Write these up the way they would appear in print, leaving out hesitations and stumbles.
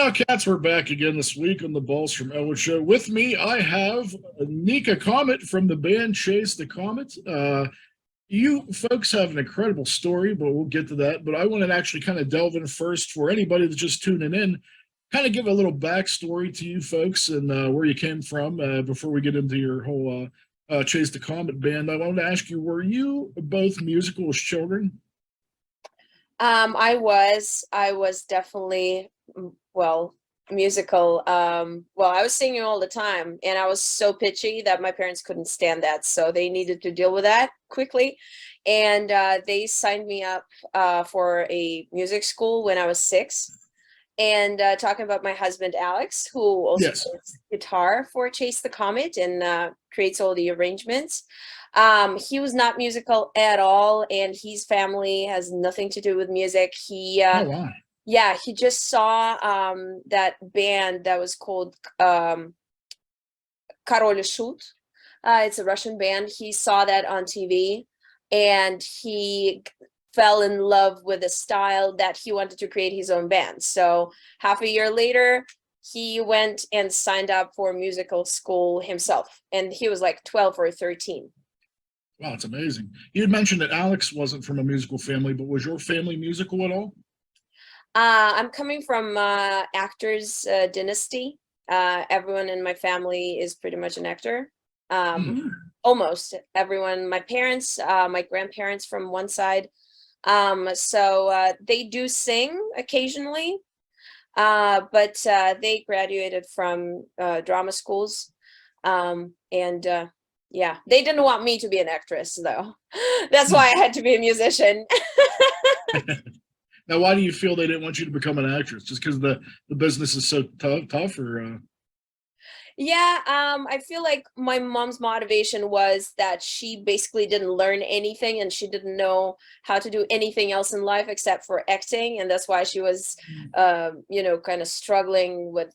Now, cats, we're back again this week on the Balls from Ellwood show. With me, I have Nika Comet from the band Chase the Comet. You folks have an incredible story, but we'll get to that. But I want to actually kind of delve in first for anybody that's just tuning in, kind of give a little backstory to you folks and where you came from before we get into your whole Chase the Comet band. I wanted to ask you, were you both musical as children? I was definitely, well, musical. Well, I was singing all the time, and I was so pitchy that my parents couldn't stand that, so they needed to deal with that quickly. And they signed me up for a music school when I was 6. And talking about my husband, Alex, who also Yes. plays guitar for Chase the Comet and creates all the arrangements. He was not musical at all, and his family has nothing to do with music. Oh, wow. Yeah, he just saw that band that was called Король и Шут. It's a Russian band. He saw that on TV, and he fell in love with the style that he wanted to create his own band. So half a year later, he went and signed up for musical school himself, and he was like 12 or 13. Wow, it's amazing. You had mentioned that Alex wasn't from a musical family, but was your family musical at all? I'm coming from actors dynasty. Everyone in my family is pretty much an actor. Hmm. Almost everyone. My parents, my grandparents from one side. So they do sing occasionally, but they graduated from drama schools. And yeah, they didn't want me to be an actress, though. That's why I had to be a musician. Now, why do you feel they didn't want you to become an actress? Just because the business is so tough, or Yeah, I feel like my mom's motivation was that she basically didn't learn anything and she didn't know how to do anything else in life except for acting, and that's why she was, kind of struggling with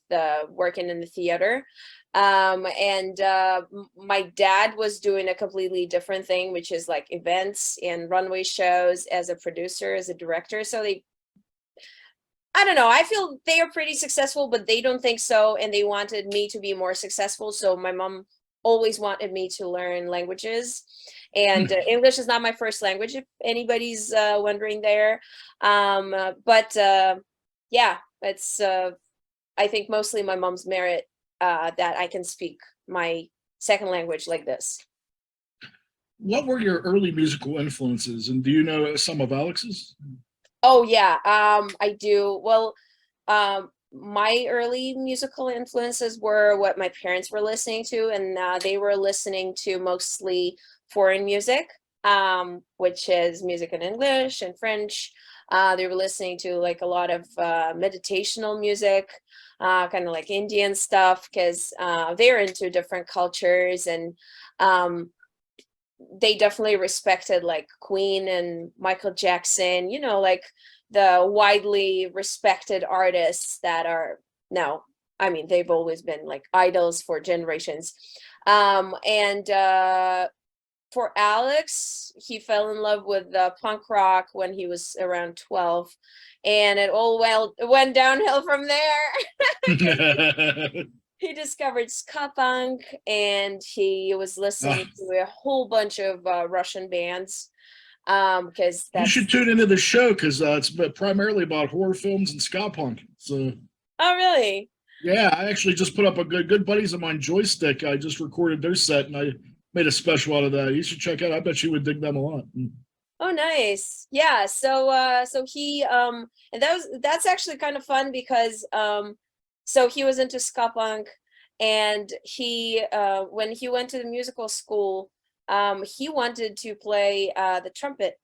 working in the theater. And my dad was doing a completely different thing, which is like events and runway shows as a producer, as a director. So I don't know. I feel they are pretty successful, but they don't think so, and they wanted me to be more successful. So my mom always wanted me to learn languages, and English is not my first language, if anybody's wondering there. But yeah, it's I think mostly my mom's merit that I can speak my second language like this. what were your early musical influences? And do you know some of Alex's? Oh yeah, I do. Well, my early musical influences were what my parents were listening to, and they were listening to mostly foreign music, which is music in English and French. They were listening to like a lot of meditational music, kind of like Indian stuff, because they're into different cultures, and um, they definitely respected like Queen and Michael Jackson, like the widely respected artists that are now, I mean, they've always been like idols for generations. And for Alex, he fell in love with punk rock when he was around 12, and it all went downhill from there. He discovered ska punk, and he was listening Ah, to a whole bunch of Russian bands, because you that's. should tune into the show because it's primarily about horror films and ska punk. So Oh, really? yeah, I actually just put up a good buddies of mine, Joystick. I just recorded their set and I made a special out of that. You should check out. I bet you would dig them a lot. Oh, nice. Yeah. So he and that's actually kind of fun because so he was into ska punk, and he when he went to the musical school, he wanted to play the trumpet,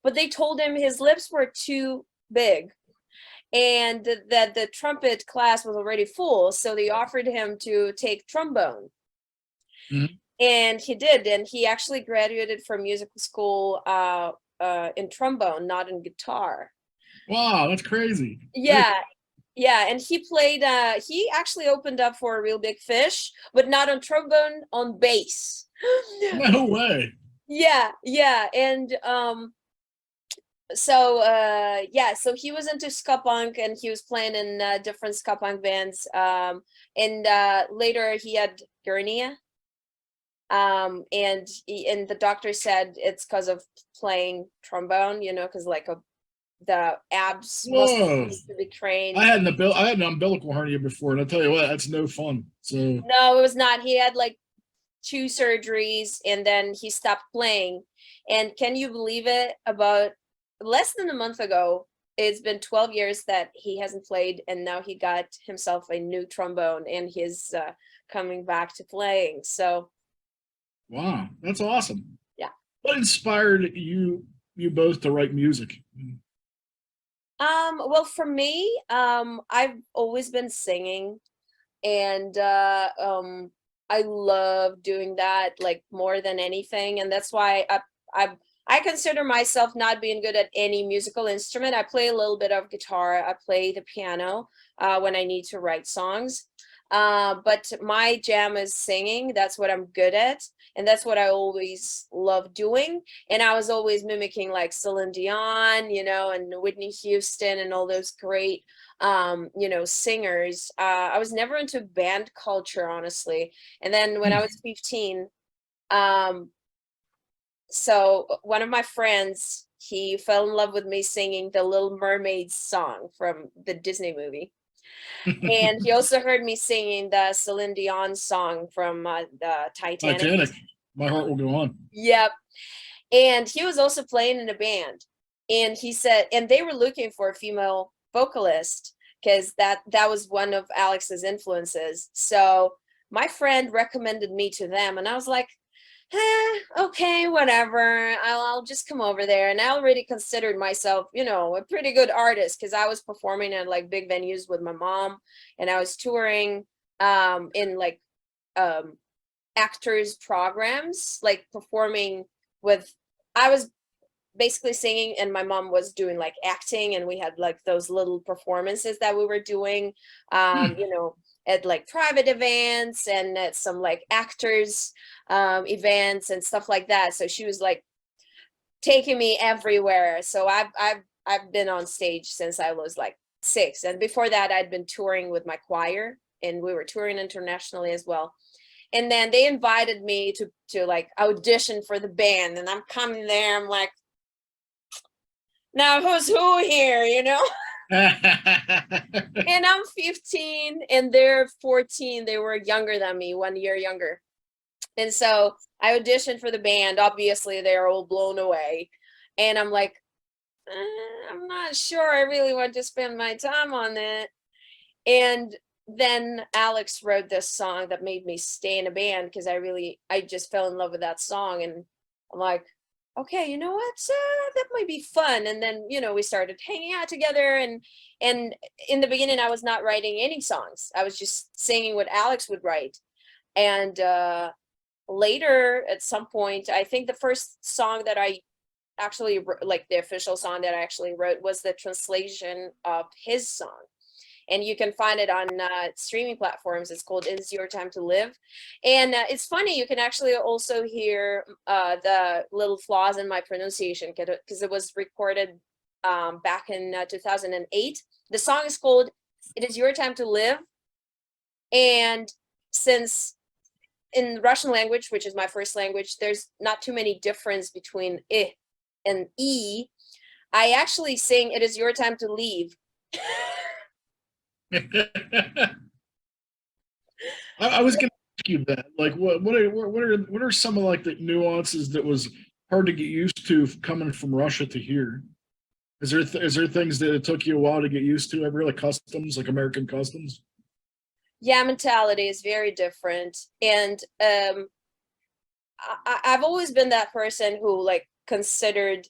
but they told him his lips were too big, and that the trumpet class was already full, so they offered him to take trombone. Mhm. And he did, and he actually graduated from musical school in trombone, not in guitar. Wow, that's crazy. Yeah, yeah, and he actually opened up for a Real Big Fish, but not on trombone, on bass. No way. Yeah, yeah, and Yeah, so he was into ska punk and he was playing in different ska punk bands. And later he had hernia. And the doctor said it's because of playing trombone, because like the abs muscle Whoa. needs to be trained. I had an umbilical hernia before, and I'll tell you what, that's no fun. So No, it was not. He had like two surgeries and then he stopped playing. And can you believe it? About less than a month ago, it's been 12 years that he hasn't played, and now he got himself a new trombone and he's coming back to playing. So wow, that's awesome. yeah. What inspired you both to write music? Well, for me, I've always been singing, and I love doing that like more than anything, and that's why I consider myself not being good at any musical instrument. I play a little bit of guitar, I play the piano when I need to write songs. But my jam is singing. That's what I'm good at, and that's what I always love doing. And I was always mimicking like Celine Dion, and Whitney Houston and all those great singers. I was never into band culture, honestly. And then when I was 15, um, so one of my friends, he fell in love with me singing the Little Mermaid song from the Disney movie. And he also heard me singing the Celine Dion song from the Titanic. Titanic. My heart will go on. Yep. And he was also playing in a band. And he said, and they were looking for a female vocalist because that was one of Alex's influences. So my friend recommended me to them, and I was like, okay, whatever. I'll just come over there. And I already considered myself, a pretty good artist because I was performing at like big venues with my mom, and I was touring in like actors programs, like performing with, I was basically singing and my mom was doing like acting, and we had like those little performances that we were doing at like private events and at some like actors events and stuff like that. So she was like taking me everywhere. So I've been on stage since I was like 6, and before that I'd been touring with my choir, and we were touring internationally as well. And then they invited me to like audition for the band, and I'm coming there, I'm like, now who's who here, And I'm 15 and they're 14. They were younger than me, 1 year younger. And so I auditioned for the band. Obviously, they're all blown away. And I'm like, I'm not sure I really want to spend my time on that. And then Alex wrote this song that made me stay in a band because I just fell in love with that song. And I'm like, okay, you know what? That might be fun. And then, we started hanging out together. And in the beginning, I was not writing any songs. I was just singing what Alex would write. And later, at some point, I think the first song that I actually, like the official song that I actually wrote, was the translation of his song. And you can find it on streaming platforms. It's called "It Is Your Time to Live." And it's funny, you can actually also hear the little flaws in my pronunciation because it was recorded back in 2008. The song is called "It Is Your Time to Live." And since in Russian language, which is my first language, there's not too many difference between I and E, I actually sing "It Is Your Time to Leave." I was going to ask you that. Like, what are some of like the nuances that was hard to get used to coming from Russia to here? Is there things that it took you a while to get used to? Ever like customs, like American customs? Yeah, mentality is very different. And I've always been that person who like considered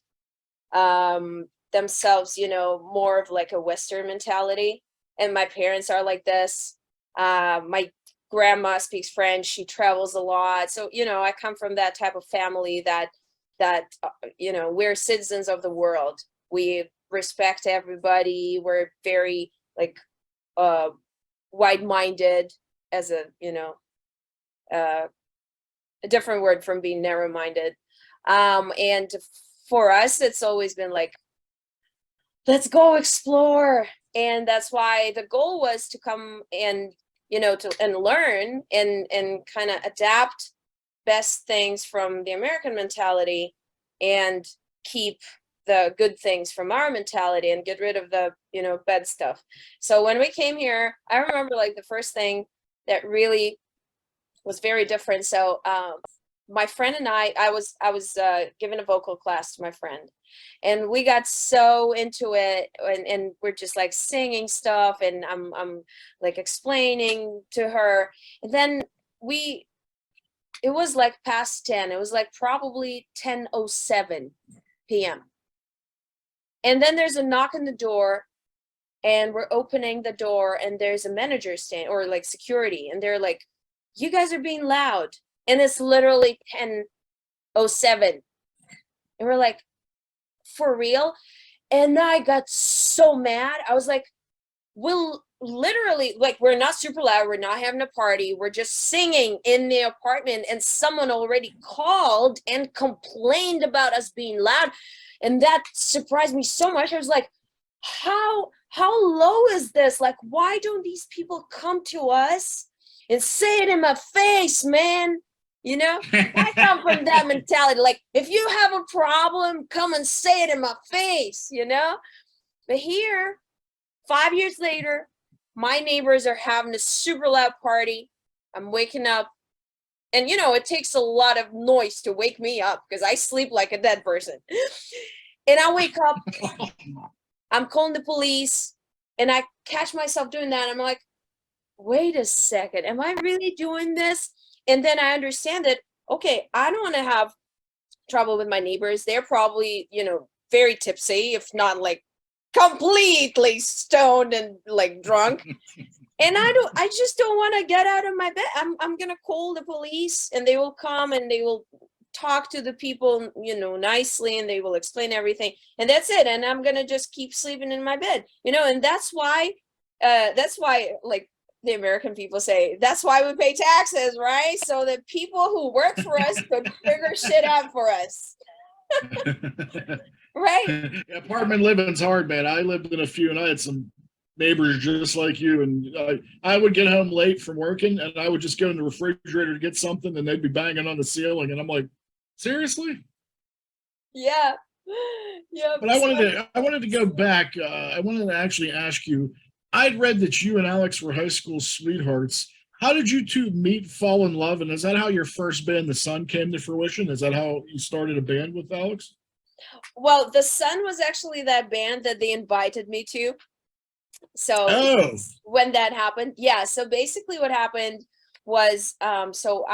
themselves, more of like a Western mentality. And my parents are like this. My grandma speaks French. She travels a lot. So, I come from that type of family that we're citizens of the world. We respect everybody. We're very like wide-minded, as a different word from being narrow-minded. And for us, it's always been like let's go explore. And that's why the goal was to come and, and learn and kind of adapt best things from the American mentality and keep the good things from our mentality and get rid of the, bad stuff. So when we came here, I remember like the first thing that really was very different. So my friend and I was giving a vocal class to my friend, and we got so into it, and we're just like singing stuff, and I'm like explaining to her, and then it was like past 10. It was like probably 10:07 p.m. And then there's a knock on the door, and we're opening the door, and there's a manager stand or like security, and they're like, "You guys are being loud." And it's literally 10:07. And we're like, "For real?" And I got so mad. I was like, we'll literally, like, we're not super loud, we're not having a party, we're just singing in the apartment, and someone already called and complained about us being loud. And that surprised me so much. I was like, how low is this? Like, why don't these people come to us and say it in my face, man? I come from that mentality. Like, if you have a problem, come and say it in my face, But here, 5 years later, my neighbors are having a super loud party. I'm waking up, and it takes a lot of noise to wake me up because I sleep like a dead person. And I wake up, I'm calling the police, and I catch myself doing that. I'm like, wait a second, am I really doing this? And then I understand that, okay, I don't want to have trouble with my neighbors. They're probably, very tipsy, if not like completely stoned and like drunk. And I just don't want to get out of my bed. I'm going to call the police, and they will come and they will talk to the people, nicely, and they will explain everything. And that's it. And I'm going to just keep sleeping in my bed, and that's why like the American people say, that's why we pay taxes, right? So that people who work for us could figure shit out for us. Right? Apartment living's hard, man. I lived in a few, and I had some neighbors just like you. And I would get home late from working, and I would just go in the refrigerator to get something, and they'd be banging on the ceiling, and I'm like, seriously? Yeah. Yeah. But I wanted to go back. I wanted to actually ask you. I'd read that you and Alex were high school sweethearts. How did you two meet, fall in love, and is that how your first band, The Sun, came to fruition? Is that how you started a band with Alex? Well, The Sun was actually that band that they invited me to. So Oh, when that happened, yeah. So basically what happened was, so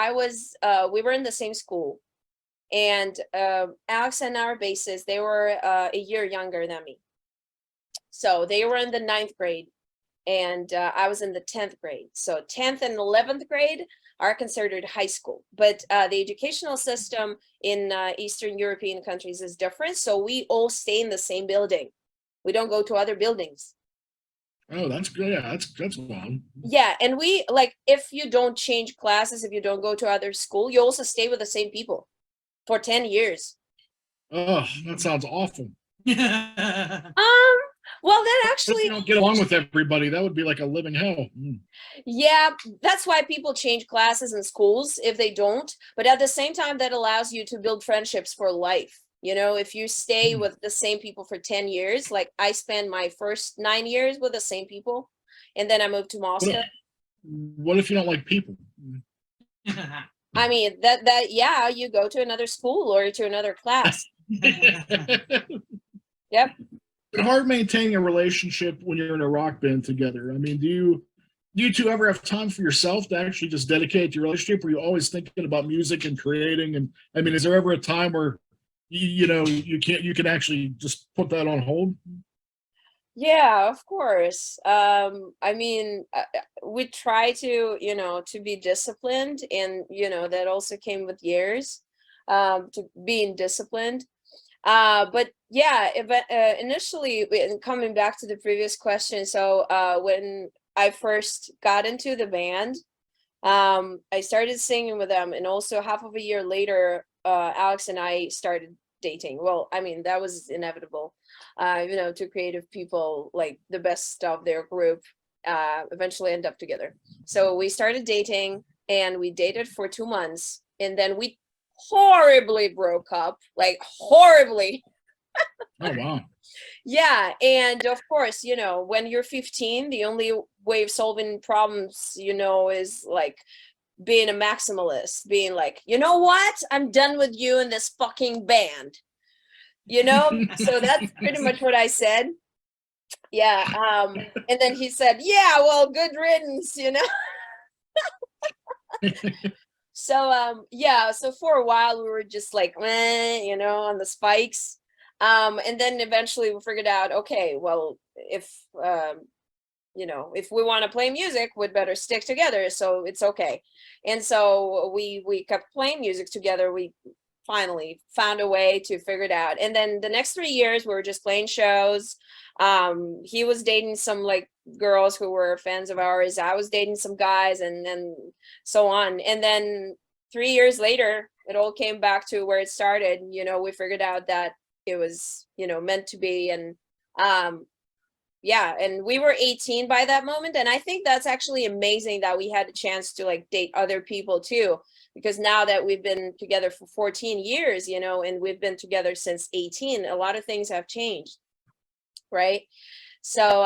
we were in the same school, and Alex and our bassist, they were a year younger than me. So they were in the 9th grade, and I was in the 10th grade. So 10th and 11th grade are considered high school, but the educational system in Eastern European countries is different. So we all stay in the same building. We don't go to other buildings. oh, that's good. Yeah, that's wild. Yeah, and we, like, if you don't change classes, if you don't go to other school, you also stay with the same people for 10 years. Oh, that sounds awful. Well, that If actually, you don't get along with everybody, that would be like a living hell. yeah, that's why people change classes in schools if they don't. But at the same time, that allows you to build friendships for life. If you stay with the same people for 10 years, like I spent my first 9 years with the same people, and then I moved to Moscow. What if you don't like people? I mean, yeah, you go to another school or to another class. Yep. It's hard maintaining a relationship when you're in a rock band together. I mean, do you two ever have time for yourself to actually just dedicate to your relationship? Or are you always thinking about music and creating? And I mean, is there ever a time where you can actually just put that on hold? Yeah, of course. I mean, we try to, to be disciplined, and, that also came with years, to being disciplined. But yeah, initially, and coming back to the previous question, so when I first got into the band, I started singing with them, and also half of a year later, Alex and I started dating. Well, I mean, that was inevitable. two creative people, like the best of their group, eventually end up together. So we started dating, and we dated for 2 months, and then we horribly broke up, like horribly. Oh wow. Yeah, and of course, when you're 15, the only way of solving problems, is like being a maximalist, being like, you know what? I'm done with you in this fucking band. So that's pretty much what I said. Yeah. And then he said, yeah, well, good riddance, So for a while we were just like, on the spikes. And then eventually we figured out, okay, well, if we want to play music, we'd better stick together. So it's okay. And so we kept playing music together. We finally found a way to figure it out. And then the next 3 years we were just playing shows. He was dating some like girls who were fans of ours. I was dating some guys, and then so on. And then 3 years later, it all came back to where it started. We figured out that it was, meant to be. And yeah, and we were 18 by that moment. And I think that's actually amazing that we had a chance to like date other people too, because now that we've been together for 14 years, and we've been together since 18, a lot of things have changed, right? So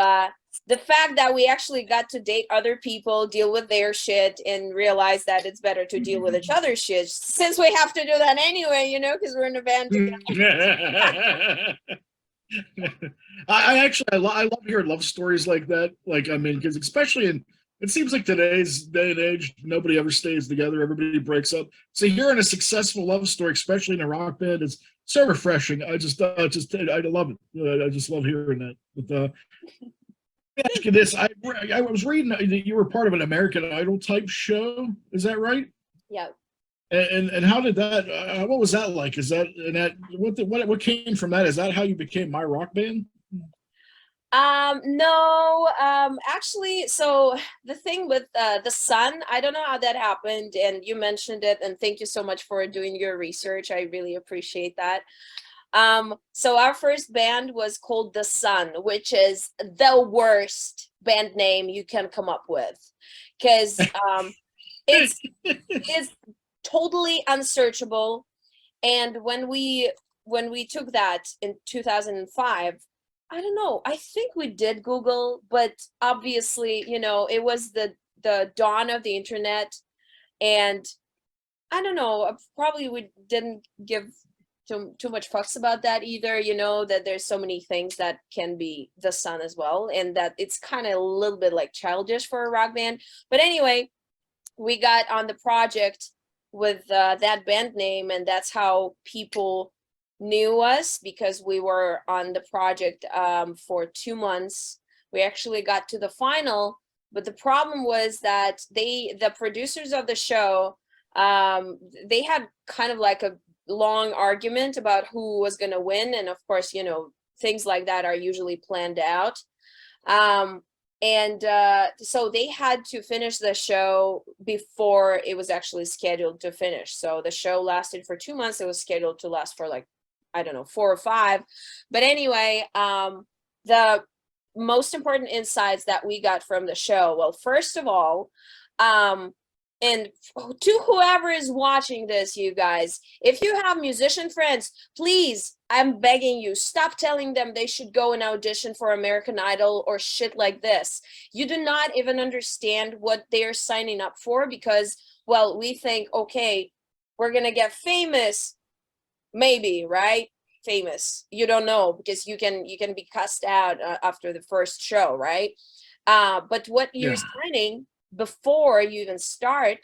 the fact that we actually got to date other people, deal with their shit, and realize that it's better to deal with each other's shit, since we have to do that anyway, because we're in a band together. I love hearing love stories like that. Like, I mean, because especially it seems like today's day and age, nobody ever stays together. Everybody breaks up. So hearing a successful love story, especially in a rock band, is so refreshing. I love it. I just love hearing that. But let me ask you this: I was reading that you were part of an American Idol type show. Is that right? Yeah. And how did that? What was that like? Is that what came from that? Is that how you became My Rock Band? No, actually, so the thing with the Sun, I don't know how that happened, and you mentioned it, and thank you so much for doing your research. I really appreciate that. So our first band was called The Sun, which is the worst band name you can come up with, because it's totally unsearchable. And when we took that in 2005, I don't know, I think we did Google, but obviously, it was the dawn of the internet, and I don't know, probably we didn't give too much fucks about that either, that there's so many things that can be The Sun as well, and that it's kind of a little bit like childish for a rock band. But anyway, we got on the project with that band name, and that's how people knew us, because we were on the project for 2 months. We actually got to the final, but the problem was that the producers of the show, they had kind of like a long argument about who was going to win, and of course, things like that are usually planned out. And so they had to finish the show before it was actually scheduled to finish. So the show lasted for 2 months. It was scheduled to last for like, I don't know, 4 or 5. But anyway, the most important insights that we got from the show, well, first of all, and to whoever is watching this, you guys, if you have musician friends, please, I'm begging you, stop telling them they should go and audition for American Idol or shit like this. You do not even understand what they're signing up for, because, well, we think, okay, we're gonna get famous, maybe, right? Famous. You don't know, because you can be cussed out after the first show, right? But what you're signing before you even start,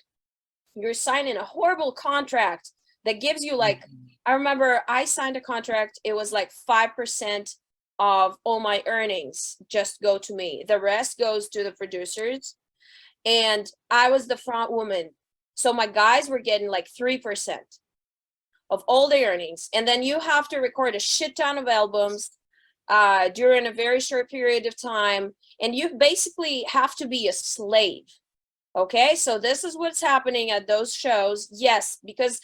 you're signing a horrible contract that gives you like, I remember I signed a contract, it was like 5% of all my earnings just go to me. The rest goes to the producers. And I was the front woman. So my guys were getting like 3% of all the earnings. And then you have to record a shit ton of albums during a very short period of time. And you basically have to be a slave. Okay, so this is what's happening at those shows. Yes, because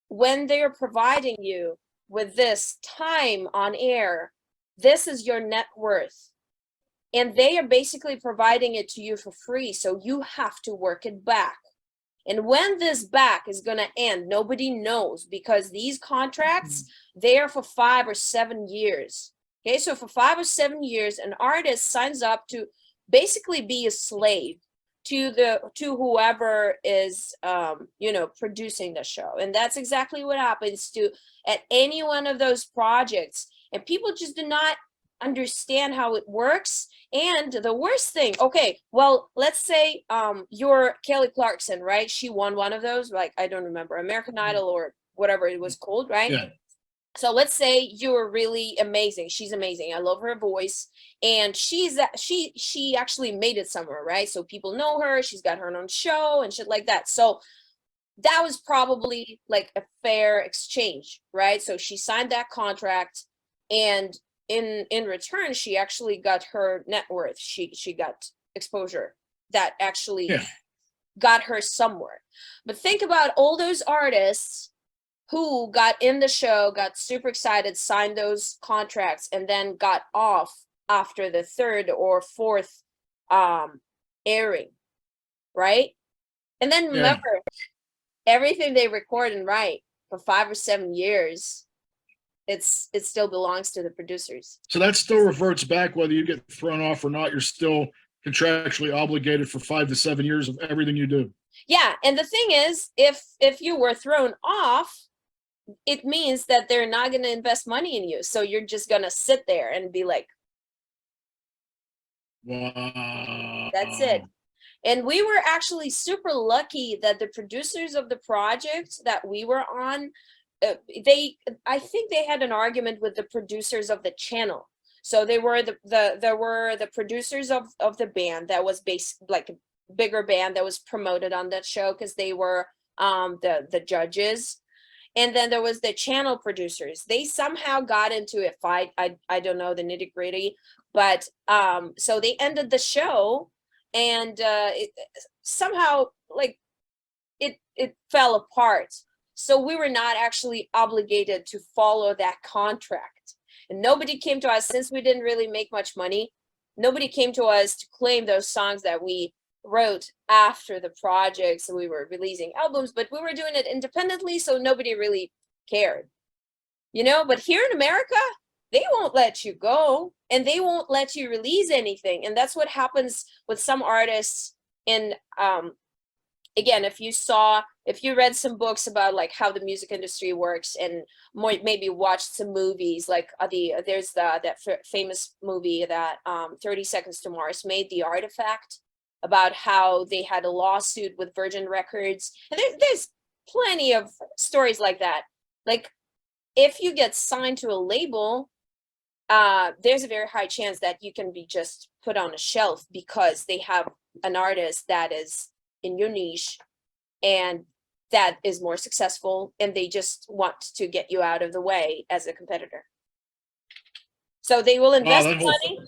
when they're providing you with this time on air, this is your net worth. And they are basically providing it to you for free. So you have to work it back. And when this back is going to end, nobody knows, because these contracts, they are for 5 or 7 years. Okay, so for 5 or 7 years, an artist signs up to basically be a slave to whoever is producing the show. And that's exactly what happens to at any one of those projects. And people just do not understand how it works. And the worst thing, okay, well, let's say you're Kelly Clarkson, right? She won one of those, like, I don't remember, American Idol or whatever it was called, right? Yeah. So let's say you're really amazing. She's amazing. I love her voice. And she actually made it somewhere, right? So people know her. She's got her own show and shit like that. So that was probably like a fair exchange, right? So she signed that contract, and in return, she actually got her net worth. She got exposure that actually got her somewhere. But think about all those artists who got in the show, got super excited, signed those contracts, and then got off after the 3rd or 4th airing, right? And then remember, everything they record and write for 5 or 7 years, it still belongs to the producers. So that still reverts back, whether you get thrown off or not, you're still contractually obligated for 5 to 7 years of everything you do. Yeah, and the thing is, if you were thrown off, it means that they're not going to invest money in you. So you're just going to sit there and be like, wow. That's it. And we were actually super lucky that the producers of the project that we were on, I think they had an argument with the producers of the channel. So they were the producers of the band that was based, like a bigger band that was promoted on that show, because they were the judges. And then there was the channel producers. They somehow got into a fight. I don't know the nitty gritty, but so they ended the show, and somehow like it fell apart. So we were not actually obligated to follow that contract. And nobody came to us, since we didn't really make much money, nobody came to us to claim those songs that we wrote after the project. So we were releasing albums, but we were doing it independently, so nobody really cared, but here in America, they won't let you go, and they won't let you release anything. And that's what happens with some artists. And again, if you read some books about like how the music industry works, and maybe watched some movies, like there's that famous movie that 30 Seconds to Mars made, The Artifact, about how they had a lawsuit with Virgin Records. And there's plenty of stories like that. Like, if you get signed to a label, there's a very high chance that you can be just put on a shelf because they have an artist that is in your niche and that is more successful, and they just want to get you out of the way as a competitor. So they will invest money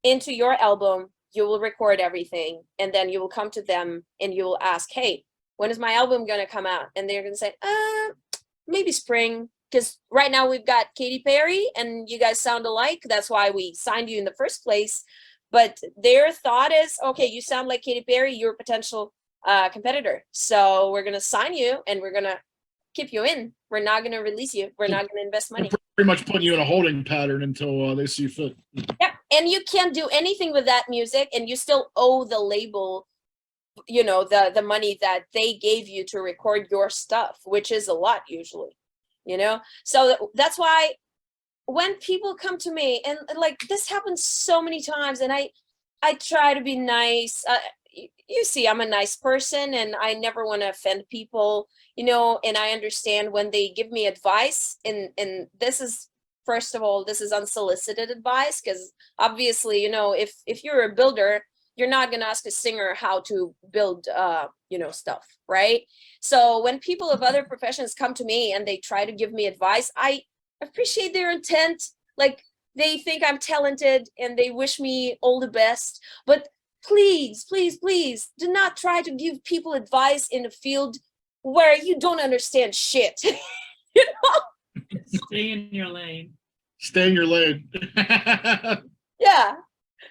into your album. You will record everything, and then you will come to them and you will ask, hey, when is my album going to come out? And they're going to say, maybe spring, because right now we've got Katy Perry and you guys sound alike. That's why we signed you in the first place. But their thought is, okay, you sound like Katy Perry, you're a potential competitor. So we're going to sign you and we're going to keep you in. We're not going to release you. We're not going to invest money. Pretty much putting you in a holding pattern until they see fit. Yeah, and you can't do anything with that music, and you still owe the label, the money that they gave you to record your stuff, which is a lot usually, So that's why when people come to me, and like this happens so many times, and I try to be nice. You see, I'm a nice person and I never want to offend people, and I understand when they give me advice, and this is, first of all, this is unsolicited advice, because obviously, if you're a builder, you're not going to ask a singer how to build, stuff, right? So when people of other professions come to me and they try to give me advice, I appreciate their intent. Like, they think I'm talented and they wish me all the best, but please, please, please do not try to give people advice in a field where you don't understand shit. Stay in your lane. Stay in your lane. Yeah,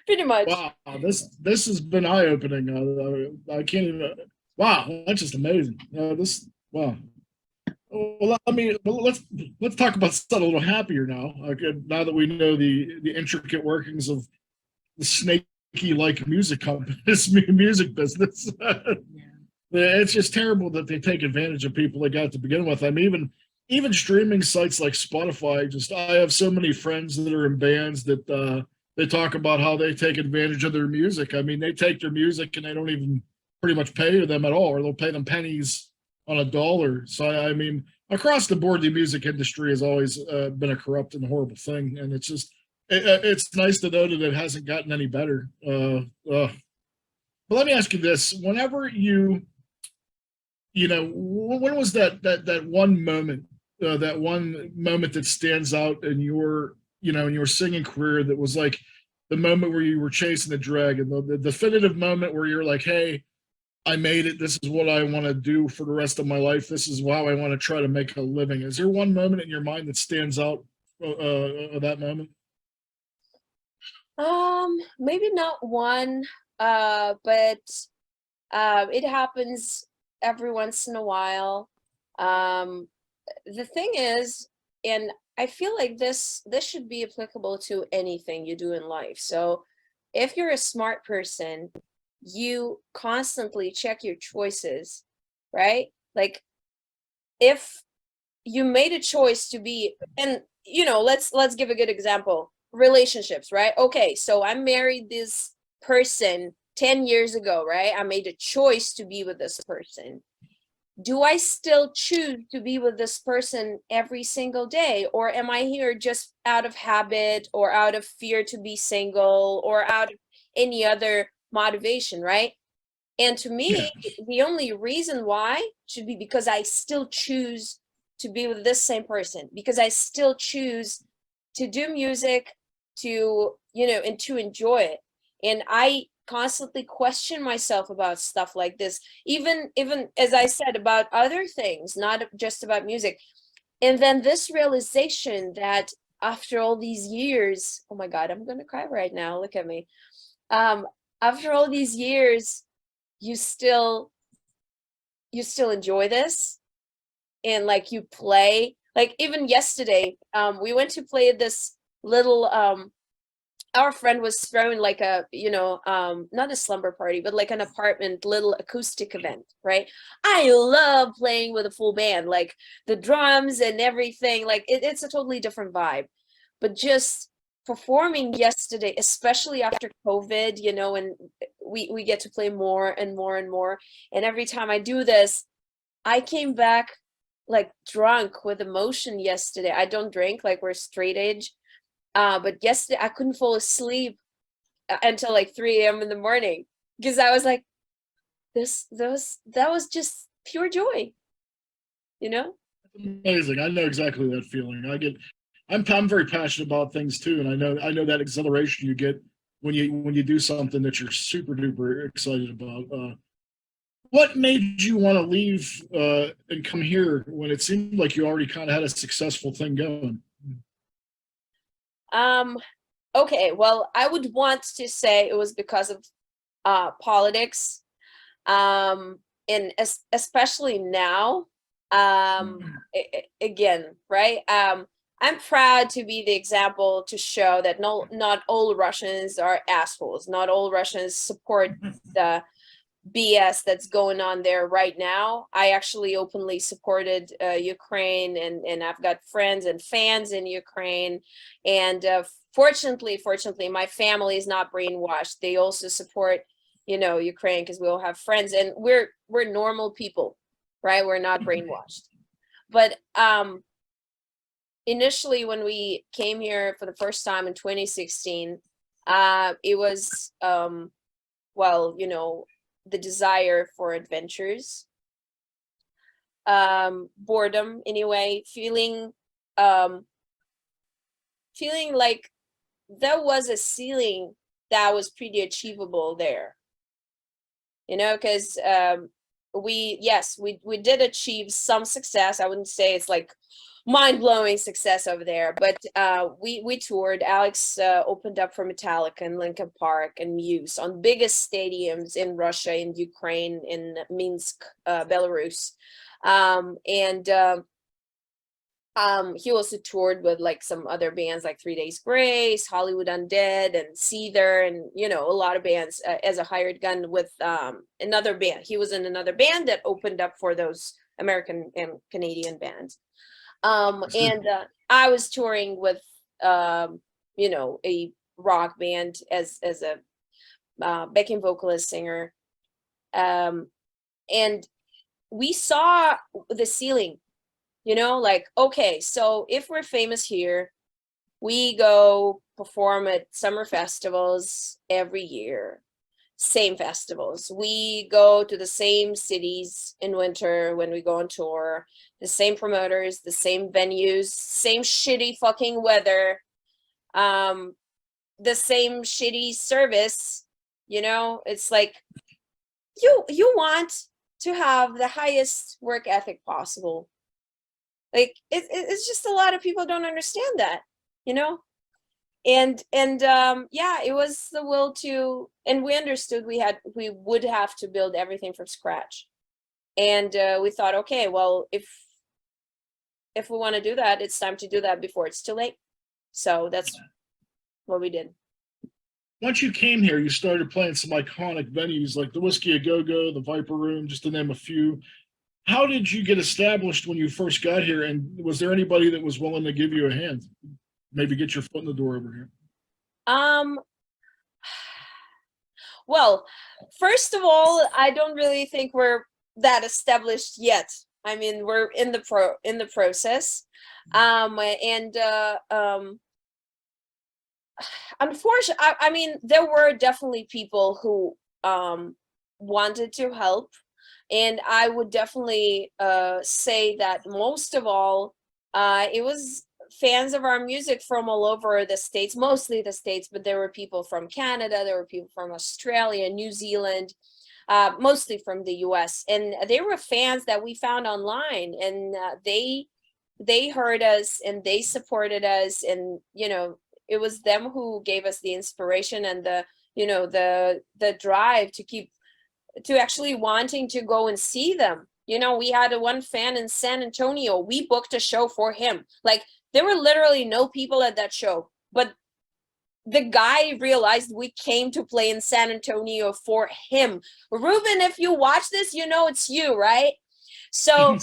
pretty much. Wow, this has been eye opening. I can't even. Wow, that's just amazing. This wow. Well, let's talk about something a little happier now. Okay, now that we know the intricate workings of the snaky like music companies, music business. Yeah. It's just terrible that they take advantage of people they got to begin with. I mean, even streaming sites like Spotify. Just I have so many friends that are in bands that they talk about how they take advantage of their music. I mean, they take their music and they don't even pretty much pay them at all, or they'll pay them pennies on a dollar. So I mean, across the board, the music industry has always been a corrupt and horrible thing, and it's just it's nice to know that it hasn't gotten any better. But let me ask you this: whenever when was that one moment, that one moment that stands out in your singing career that was like the moment where you were chasing the dragon, the definitive moment where you're like, hey, I made it. This is what I want to do for the rest of my life. This is how I want to try to make a living. Is there one moment in your mind that stands out of that moment? Maybe not one, but it happens every once in a while. The thing is, and I feel like this should be applicable to anything you do in life. So if you're a smart person, you constantly check your choices, right? Like if you made a choice to be, and let's give a good example. Relationships, right? Okay, so I married this person 10 years ago, right? I made a choice to be with this person. Do I still choose to be with this person every single day? Or am I here just out of habit or out of fear to be single or out of any other motivation, right? And to me, the only reason why should be because I still choose to be with this same person, because I still choose to do music, to, and to enjoy it. And I constantly question myself about stuff like this, even as I said, about other things, not just about music. And then this realization that after all these years, oh my God, I'm gonna cry right now. Look at me. After all these years, you still enjoy this, and like you play, like even yesterday, we went to play this little our friend was throwing like a not a slumber party, but like an apartment little acoustic event, right? I love playing with a full band, like the drums and everything, like it's a totally different vibe. But just performing yesterday, especially after COVID, and we get to play more and more and more, and every time I do this, I came back like drunk with emotion yesterday. I don't drink, like we're straight edge. But yesterday I couldn't fall asleep until like 3 a.m. in the morning because I was like, that was just pure joy, you know? Amazing. I know exactly that feeling. I'm very passionate about things too, and I know that exhilaration you get when you do something that you're super duper excited about. What made you want to leave and come here when it seemed like you already kind of had a successful thing going? Okay, well, I would want to say it was because of politics. And especially now, again, right? I'm proud to be the example to show that not all Russians are assholes. Not all Russians support the BS that's going on there right now. I actually openly supported Ukraine, and I've got friends and fans in Ukraine. And fortunately, my family is not brainwashed. They also support, Ukraine, because we all have friends, and we're normal people, right? We're not brainwashed. But initially, when we came here for the first time in 2016, it was well, the desire for adventures, boredom anyway, feeling like there was a ceiling that was pretty achievable there, because we did achieve some success. I wouldn't say it's like mind-blowing success over there, but we toured. Alex opened up for Metallica in Linkin Park and Muse on biggest stadiums in Russia, in Ukraine, in Minsk, Belarus, and he also toured with like some other bands like 3 Days Grace, Hollywood Undead, and Seether, and you know, a lot of bands as a hired gun with another band. He was in another band that opened up for those American and Canadian bands. And I was touring with you know, a rock band as a backing vocalist, singer, and we saw the ceiling. You know, like, okay, so if we're famous here, we go perform at summer festivals every year, same festivals. We go to the same cities in winter when we go on tour, the same promoters, the same venues, same shitty fucking weather, the same shitty service. You know, it's like you want to have the highest work ethic possible. Like it's just a lot of people don't understand that, you know, and yeah, it was the will to, and we understood we would have to build everything from scratch, and we thought, okay, well, if we want to do that, it's time to do that before it's too late. So that's what we did. Once you came here, you started playing some iconic venues like the Whiskey A Go Go, the Viper Room, just to name a few. How did you get established when you first got here? And was there anybody that was willing to give you a hand? Maybe get your foot in the door over here? Well, first of all, I don't really think we're that established yet. I mean, we're in the process. Unfortunately, I mean, there were definitely people who wanted to help. And I would definitely say that most of all, it was fans of our music from all over the States, mostly the States, but there were people from Canada, there were people from Australia, New Zealand, mostly from the US. And they were fans that we found online, and they heard us and they supported us. And, you know, it was them who gave us the inspiration and the, you know, the drive to actually wanting to go and see them. You know, we had one fan in San Antonio. We booked a show for him. Like, there were literally no people at that show, but the guy realized we came to play in San Antonio for him. Ruben, if you watch this, you know it's you, right? So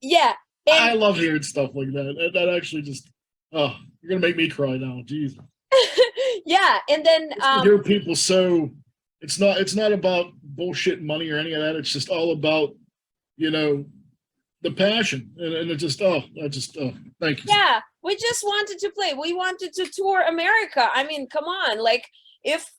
yeah. And I love hearing stuff like that. That actually just, oh, you're gonna make me cry now. Jeez. Yeah, and then hear people so. It's not about bullshit money or any of that. It's just all about, you know, the passion. And it just, thank you. Yeah, we just wanted to play. We wanted to tour America. I mean, come on. Like, if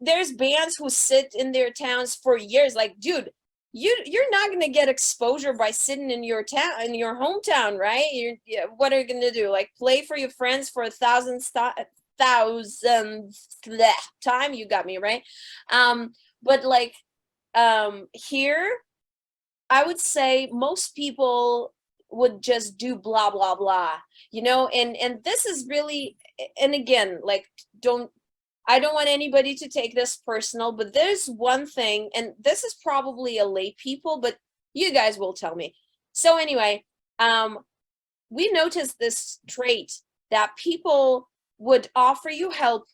there's bands who sit in their towns for years, like, dude, you're not going to get exposure by sitting in your town, in your hometown, right? What are you going to do? Like, play for your friends for 1,000th time? You got me, right? But like, here, I would say most people would just do blah blah blah, you know, and this is really, and again, like, I don't want anybody to take this personal, but there's one thing, and this is probably a lay people, but you guys will tell me. So anyway, we noticed this trait that people would offer you help,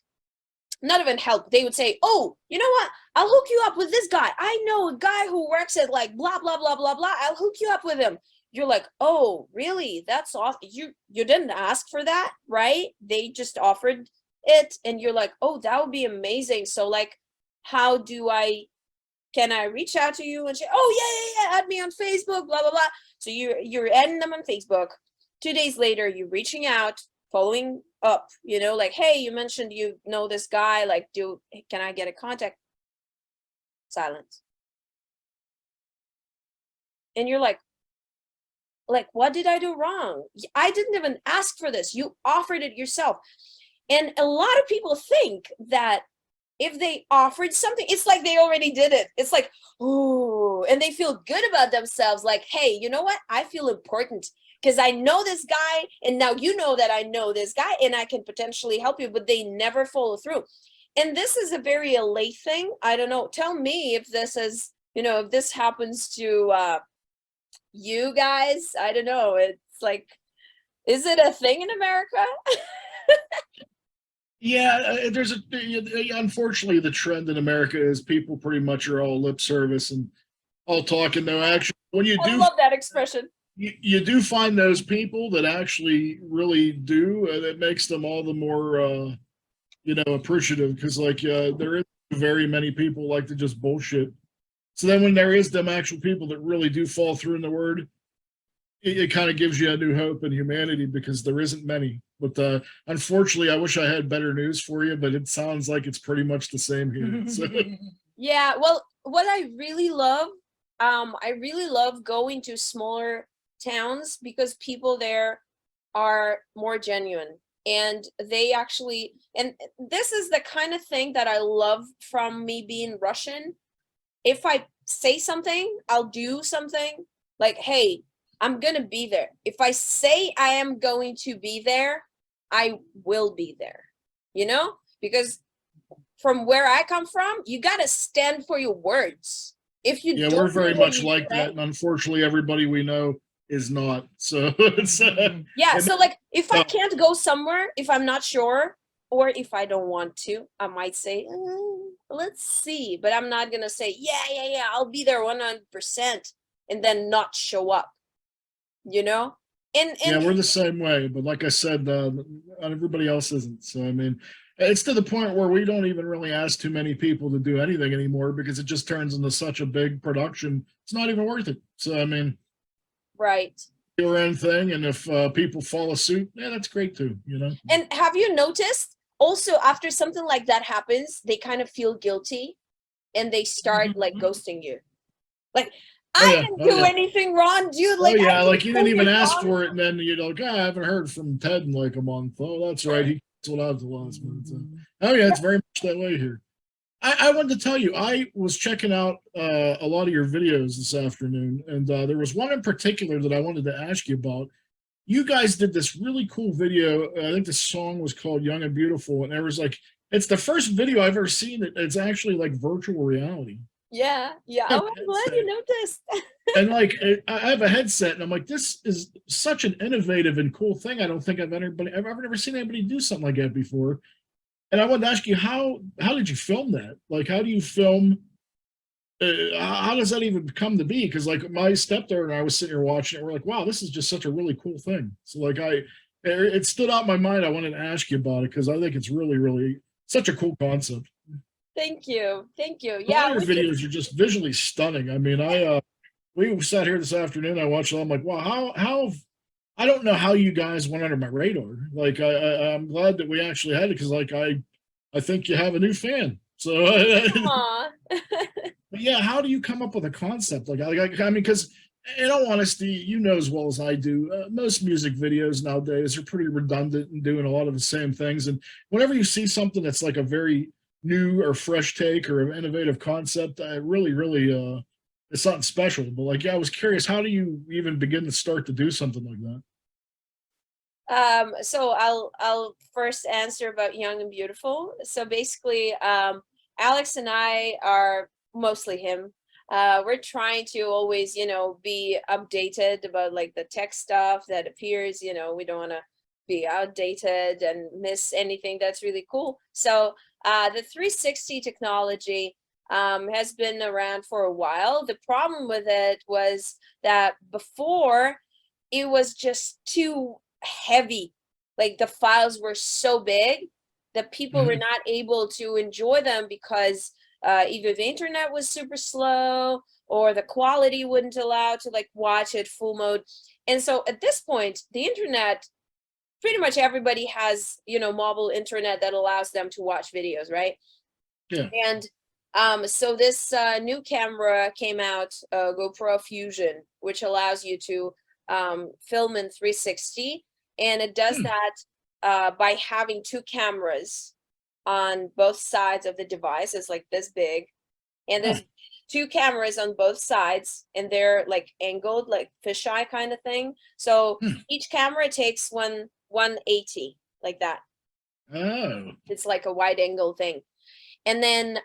not even help. They would say, oh, you know what? I'll hook you up with this guy. I know a guy who works at like blah, blah, blah, blah, blah. I'll hook you up with him. You're like, oh, really? That's awesome. You didn't ask for that, right? They just offered it. And you're like, oh, that would be amazing. So like, how can I reach out to you and say, oh, yeah, add me on Facebook, blah, blah, blah. So you're adding them on Facebook. 2 days later, you're reaching out, following up, you know, like, hey, you mentioned you know this guy, like, can I get a contact? Silence. And you're like, what did I do wrong? I didn't even ask for this. You offered it yourself. And a lot of people think that if they offered something, it's like they already did it. It's like, oh, Ooh, and they feel good about themselves. Like, hey, you know what? I feel important because I know this guy, and now you know that I know this guy, and I can potentially help you, but they never follow through. And this is a very LA thing. I don't know. Tell me if this is, if this happens to you guys. I don't know. It's like, is it a thing in America? Yeah, unfortunately, the trend in America is people pretty much are all lip service and all talk and no action. When you I do, love that expression. you do find those people that actually really do, and it makes them all the more, appreciative because, like, there is very many people like to just bullshit. So then, when there is them actual people that really do fall through in the word, it kind of gives you a new hope in humanity because there isn't many. But unfortunately, I wish I had better news for you, but it sounds like it's pretty much the same here. So. Yeah, well, what I really love, I really love going to smaller towns because people there are more genuine and they actually, and this is the kind of thing that I love from me being Russian. If I say something, I'll do something. Like, hey, I'm gonna be there. If I say I am going to be there, I will be there, because from where I come from, you gotta stand for your words. If you Yeah, don't we're very do what much you like say- that, and unfortunately, everybody we know is not. So it's Yeah, and- so like if I Oh. can't go somewhere, if I'm not sure, or if I don't want to, I might say, let's see. But I'm not gonna say, yeah, I'll be there 100% and then not show up, And yeah, we're the same way. But like I said, everybody else isn't. So I mean, it's to the point where we don't even really ask too many people to do anything anymore because it just turns into such a big production. It's not even worth it. So I mean, right. your own thing, and if people follow suit, yeah, that's great too. And have you noticed also after something like that happens, they kind of feel guilty and they start like ghosting you. Like, I didn't do anything wrong, dude. Like, like you didn't even ask for it, and then you're like, I haven't heard from Ted in like a month. Oh, that's right, he canceled out the last minute. So. Oh yeah, it's very much that way here. I wanted to tell you, I was checking out a lot of your videos this afternoon, and there was one in particular that I wanted to ask you about. You guys did this really cool video. I think the song was called "Young and Beautiful," and there was like, it's the first video I've ever seen that it's actually like virtual reality. Yeah. Oh, I'm glad you noticed. And like, I have a headset, and I'm like, this is such an innovative and cool thing. I don't think I've ever never seen anybody do something like that before. And I wanted to ask you, how did you film that? Like, how do you film? How does that even come to be? Because like my stepdaughter and I was sitting here watching it, we're like, wow, this is just such a really cool thing. So like it stood out in my mind. I wanted to ask you about it because I think it's really, really such a cool concept. Thank you. Yeah, your videos are just visually stunning. I mean, we sat here this afternoon. I watched it. I'm like, wow, how I don't know how you guys went under my radar. Like, I'm glad that we actually had it because, like, I think you have a new fan. So, but yeah, how do you come up with a concept like I mean, because in all honesty, you know as well as I do, most music videos nowadays are pretty redundant and doing a lot of the same things. And whenever you see something that's like a very new or fresh take or an innovative concept, I really it's something special. But like, yeah, I was curious, how do you even begin to start to do something like that? So I'll first answer about Young and Beautiful. So basically, Alex and I are mostly him. We're trying to always, be updated about like the tech stuff that appears, we don't want to be outdated and miss anything that's really cool. So the 360 technology has been around for a while. The problem with it was that before it was just too heavy. Like the files were so big that people were not able to enjoy them because either the internet was super slow or the quality wouldn't allow to like watch it full mode. And so at this point, the internet, pretty much everybody has, mobile internet that allows them to watch videos, right? Yeah. And so this new camera came out, GoPro Fusion, which allows you to film in 360, and it does that by having two cameras on both sides of the device. It's like this big, and there's two cameras on both sides, and they're like angled, like fisheye kind of thing. So each camera takes 180 like that. Oh. It's like a wide angle thing. And then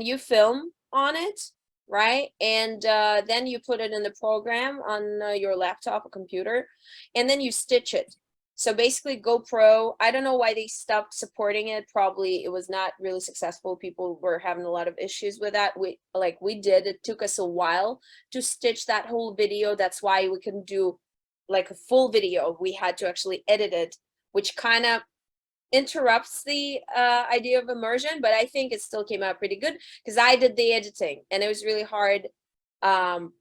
you film on it, right? And then you put it in the program on your laptop or computer, and then you stitch it. So basically GoPro, I don't know why they stopped supporting it. Probably it was not really successful. People were having a lot of issues with that. We did. It took us a while to stitch that whole video. That's why we couldn't do like a full video. We had to actually edit it, which kind of interrupts the idea of immersion, but I think it still came out pretty good because I did the editing, and it was really hard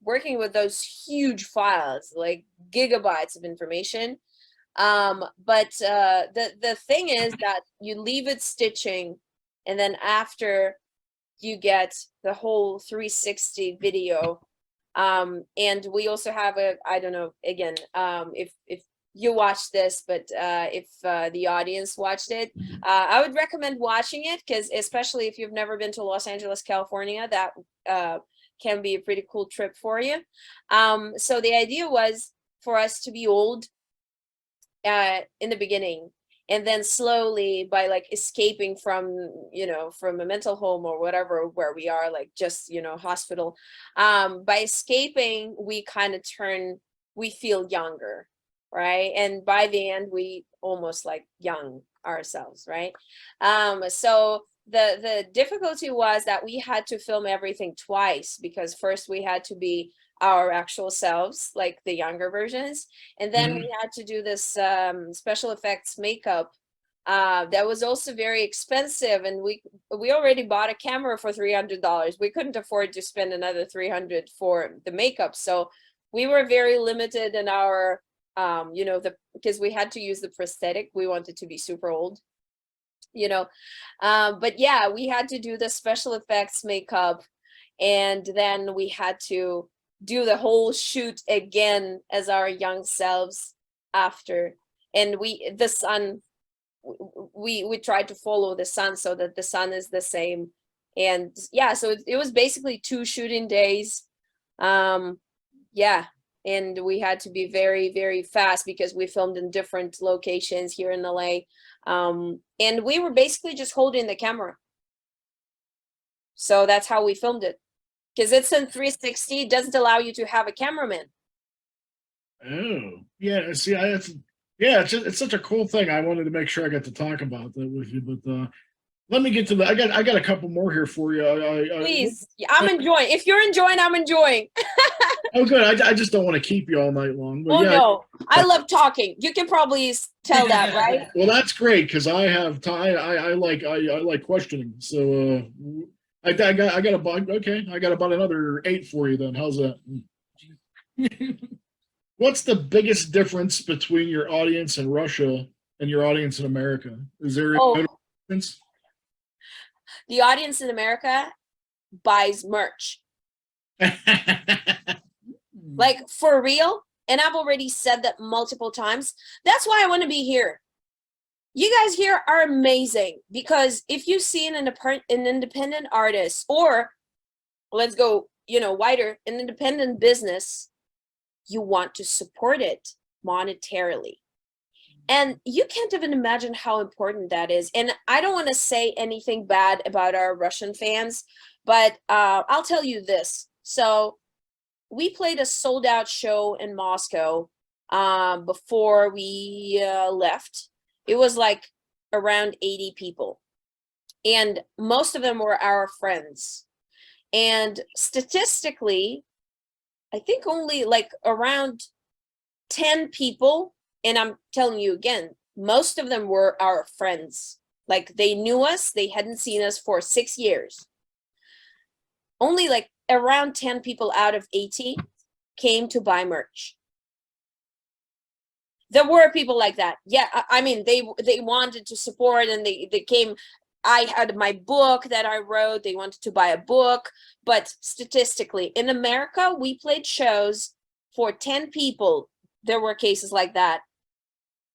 working with those huge files, like gigabytes of information. But the thing is that you leave it stitching, and then after you get the whole 360 video. And we also have I don't know, again, if you watch this, but if the audience watched it, I would recommend watching it, because especially if you've never been to Los Angeles, California, that can be a pretty cool trip for you. So the idea was for us to be old in the beginning, and then slowly, by like escaping from, from a mental home or whatever, where we are, like just, hospital, by escaping, we kind of we feel younger, right? And by the end, we almost like young ourselves, right? So the difficulty was that we had to film everything twice, because first we had to be our actual selves, like the younger versions, and then we had to do this special effects makeup that was also very expensive, and we already bought a camera for $300. We couldn't afford to spend another $300 for the makeup, so we were very limited in our because we had to use the prosthetic. We wanted to be super old, but yeah, we had to do the special effects makeup, and then we had to do the whole shoot again as our young selves after. And the sun, we tried to follow the sun so that the sun is the same. And yeah, so it was basically 2 shooting days. Yeah, and we had to be very, very fast because we filmed in different locations here in LA. And we were basically just holding the camera. So that's how we filmed it. Because it's in 360, it doesn't allow you to have a cameraman. Oh, yeah. See, it's such a cool thing. I wanted to make sure I got to talk about that with you, but let me get to I got a couple more here for you. Please, I'm enjoying. If you're enjoying, I'm enjoying. Oh, good. I just don't want to keep you all night long. But Oh yeah, no, I love talking. You can probably tell that, right? Well, that's great, because I have time. I like questioning. So I got about I got about another 8 for you then. How's that? What's the biggest difference between your audience in Russia and your audience in America? Is there a difference? The audience in America buys merch. Like, for real. And I've already said that multiple times. That's why I want to be here. You guys here are amazing, because if you see an independent artist, or let's go, wider, an independent business, you want to support it monetarily. And you can't even imagine how important that is. And I don't want to say anything bad about our Russian fans, but I'll tell you this. So we played a sold out show in Moscow before we left. It was like around 80 people. And most of them were our friends. And statistically, I think only like around 10 people, and I'm telling you again, most of them were our friends. Like, they knew us, they hadn't seen us for 6 years. Only like around 10 people out of 80 came to buy merch. There were people like that. Yeah, I mean, they wanted to support, and they came. I had my book that I wrote. They wanted to buy a book. But statistically, in America, we played shows for 10 people. There were cases like that.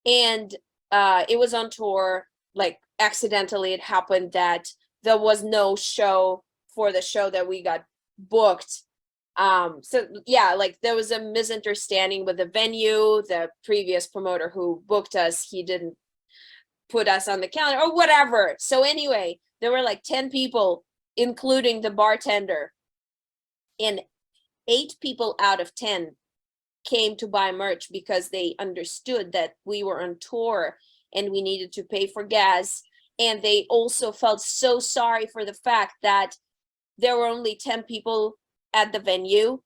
And it was on tour. Like, accidentally, it happened that there was no show for the show that we got booked. So yeah, like there was a misunderstanding with the venue. The previous promoter who booked us, he didn't put us on the calendar or whatever. So anyway, there were like 10 people, including the bartender, and 8 people out of 10 came to buy merch because they understood that we were on tour and we needed to pay for gas. And they also felt so sorry for the fact that there were only 10 people at the venue,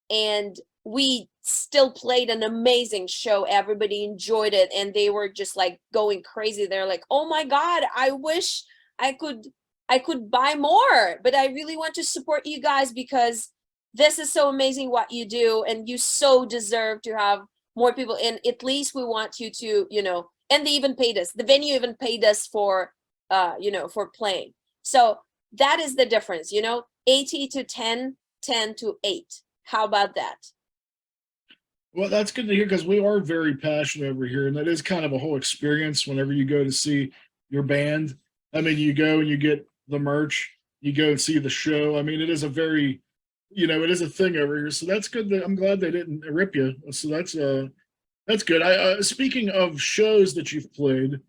and we still played an amazing show. Everybody enjoyed it, and they were just like going crazy. They're like, oh my God, I wish I could buy more, but I really want to support you guys because this is so amazing what you do, and you so deserve to have more people. And at least we want you to, and they even paid us. The venue even paid us for, for playing. So that is the difference, 80 to 10, 10 to 8. How about that? Well, that's good to hear because we are very passionate over here, and that is kind of a whole experience whenever you go to see your band. I mean, you go and you get the merch, you go and see the show. I mean, it is a very, it is a thing over here. So that's good. I'm glad they didn't rip you. So that's good. Speaking of shows that you've played,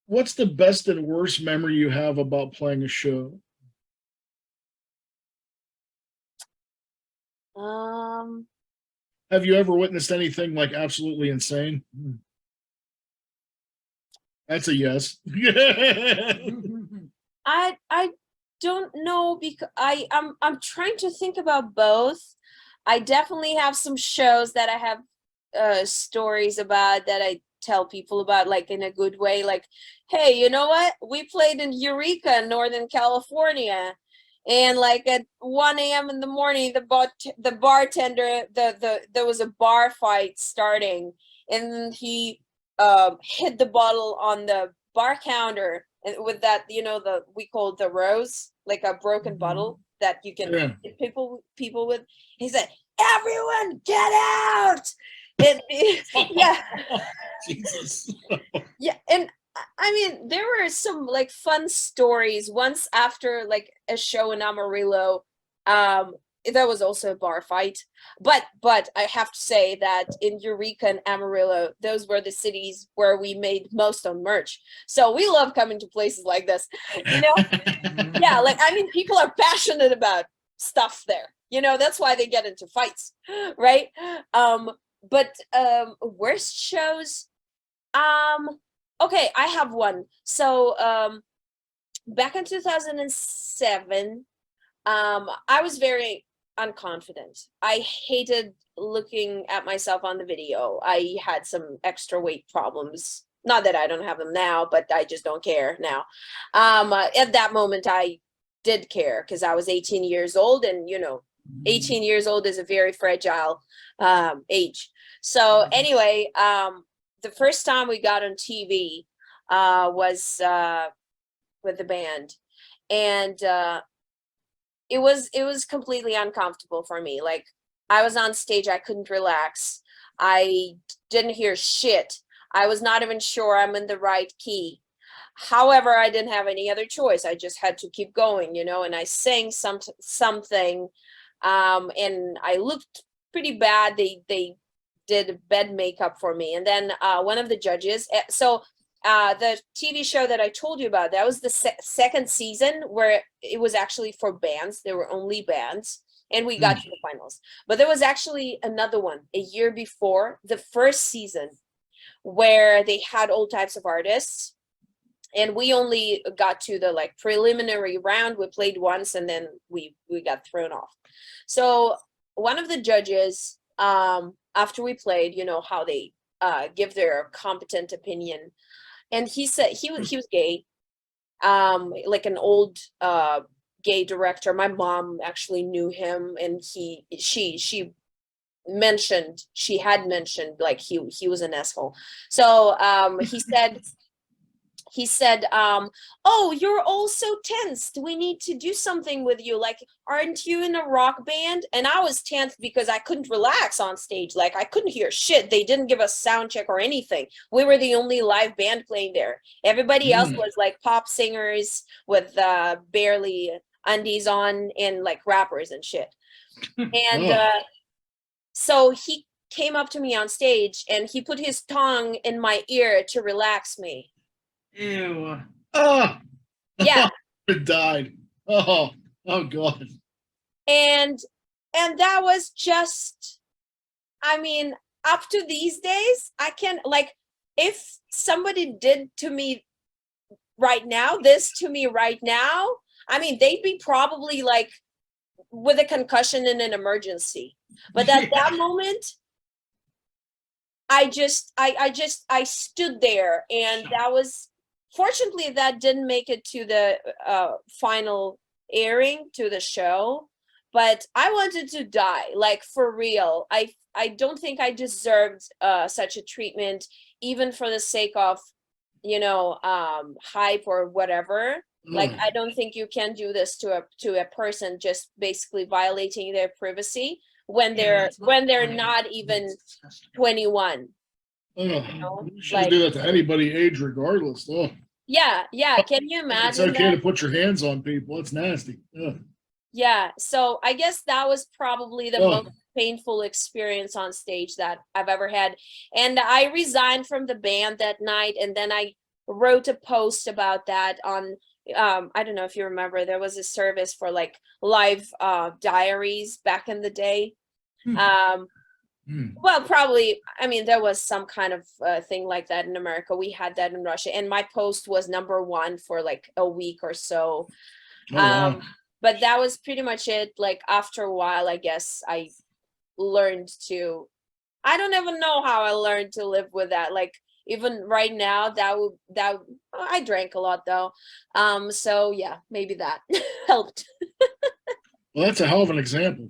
what's the best and worst memory you have about playing a show? Have you ever witnessed anything like absolutely insane? That's a yes. I don't know, because I'm trying to think about both. I definitely have some shows that I have stories about that I tell people about, like in a good way, like, hey, you know what? We played in Eureka, Northern California, and like at 1 a.m. in the morning, the bartender, there was a bar fight starting, and he hit the bottle on the bar counter, and with that, we call it the rose, like a broken bottle that you can hit people with. He said, "Everyone, get out!" Yeah. Jesus. Yeah, and I mean, there were some like fun stories. Once after like a show in Amarillo, there was also a bar fight. But I have to say that in Eureka and Amarillo, those were the cities where we made most on merch. So we love coming to places like this. Yeah, like I mean, people are passionate about stuff there. That's why they get into fights, right? But worst shows, okay, I have one. So back in 2007, I was very unconfident. I hated looking at myself on the video. I had some extra weight problems. Not that I don't have them now, but I just don't care now. At that moment, I did care because I was 18 years old, and 18 years old is a very fragile age. So anyway, the first time we got on TV was with the band, and it was completely uncomfortable for me. Like, I was on stage, I couldn't relax. I didn't hear shit. I was not even sure I'm in the right key. However, I didn't have any other choice. I just had to keep going, and I sang something, and I looked pretty bad. They did bed makeup for me, and then one of the judges. So the TV show that I told you about, that was the second season, where it was actually for bands. There were only bands, and we got to the finals. But there was actually another one a year before, the first season, where they had all types of artists, and we only got to the like preliminary round. We played once, and then we got thrown off. So one of the judges, after we played, how they give their competent opinion, and he said he was gay, like an old gay director. My mom actually knew him, and she had mentioned like he was an asshole. So he said, oh, you're all so tensed. We need to do something with you. Like, aren't you in a rock band? And I was tense because I couldn't relax on stage. Like, I couldn't hear shit. They didn't give us sound check or anything. We were the only live band playing there. Everybody else was like pop singers with barely undies on and like rappers and shit. And Oh. so he came up to me on stage and he put his tongue in my ear to relax me. Ew. Oh. Yeah. It died. Oh God. And that was just, I mean, up to these days, I can, like, if somebody did to me right now, this to me right now, I mean, they'd be probably like with a concussion in an emergency. But at that moment, I stood there, and that was, fortunately, that didn't make it to the final airing to the show, but I wanted to die, like, for real. I don't think I deserved such a treatment, even for the sake of, you know, hype or whatever. Like, I don't think you can do this to a person, just basically violating their privacy when Yeah, they're right. not even It's disgusting. 21. Oh, know, you should like- do that to anybody, age regardless. Oh, Yeah, can you it's imagine okay that? to put your hands on people. It's nasty. Ugh. Yeah, so I guess that was probably the Oh. most painful experience on stage that I've ever had. And I resigned from the band that night, and then I wrote a post about that on I don't know if you remember, there was a service for like live diaries back in the day. Hmm. Well, probably, I mean, there was some kind of thing like that in America. We had that in Russia, and my post was #1 for like a week or so. Oh, wow. But that was pretty much it. Like, after a while, I guess I learned to, I don't even know how I learned to live with that. Like, even right now, I drank a lot though. So yeah, maybe that helped. Well, that's a hell of an example.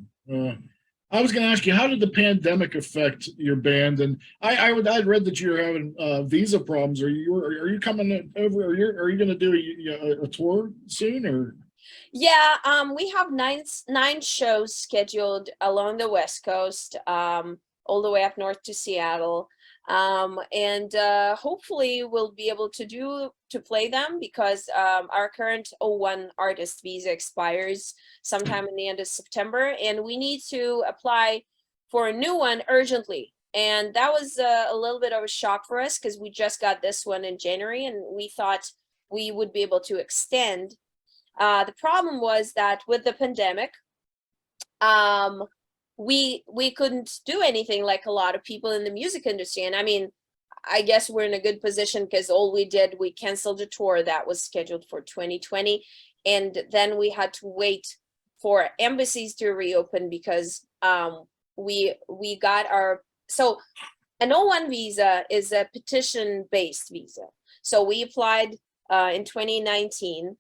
I was going to ask you, how did the pandemic affect your band? And I'd read that you're having visa problems. Are you coming over? Are you going to do a tour soon, or? Yeah, we have nine shows scheduled along the West Coast, all the way up north to Seattle. And hopefully we'll be able to play them, because our current O1 artist visa expires sometime in the end of September, and we need to apply for a new one urgently. And that was a little bit of a shock for us, because we just got this one in January, and we thought we would be able to extend. The problem was that with the pandemic, we couldn't do anything like a lot of people in the music industry. And I mean, I guess we're in a good position, because all we did, we canceled a tour that was scheduled for 2020, and then we had to wait for embassies to reopen, because we got our, so an O1 visa is a petition-based visa. So we applied in 2019.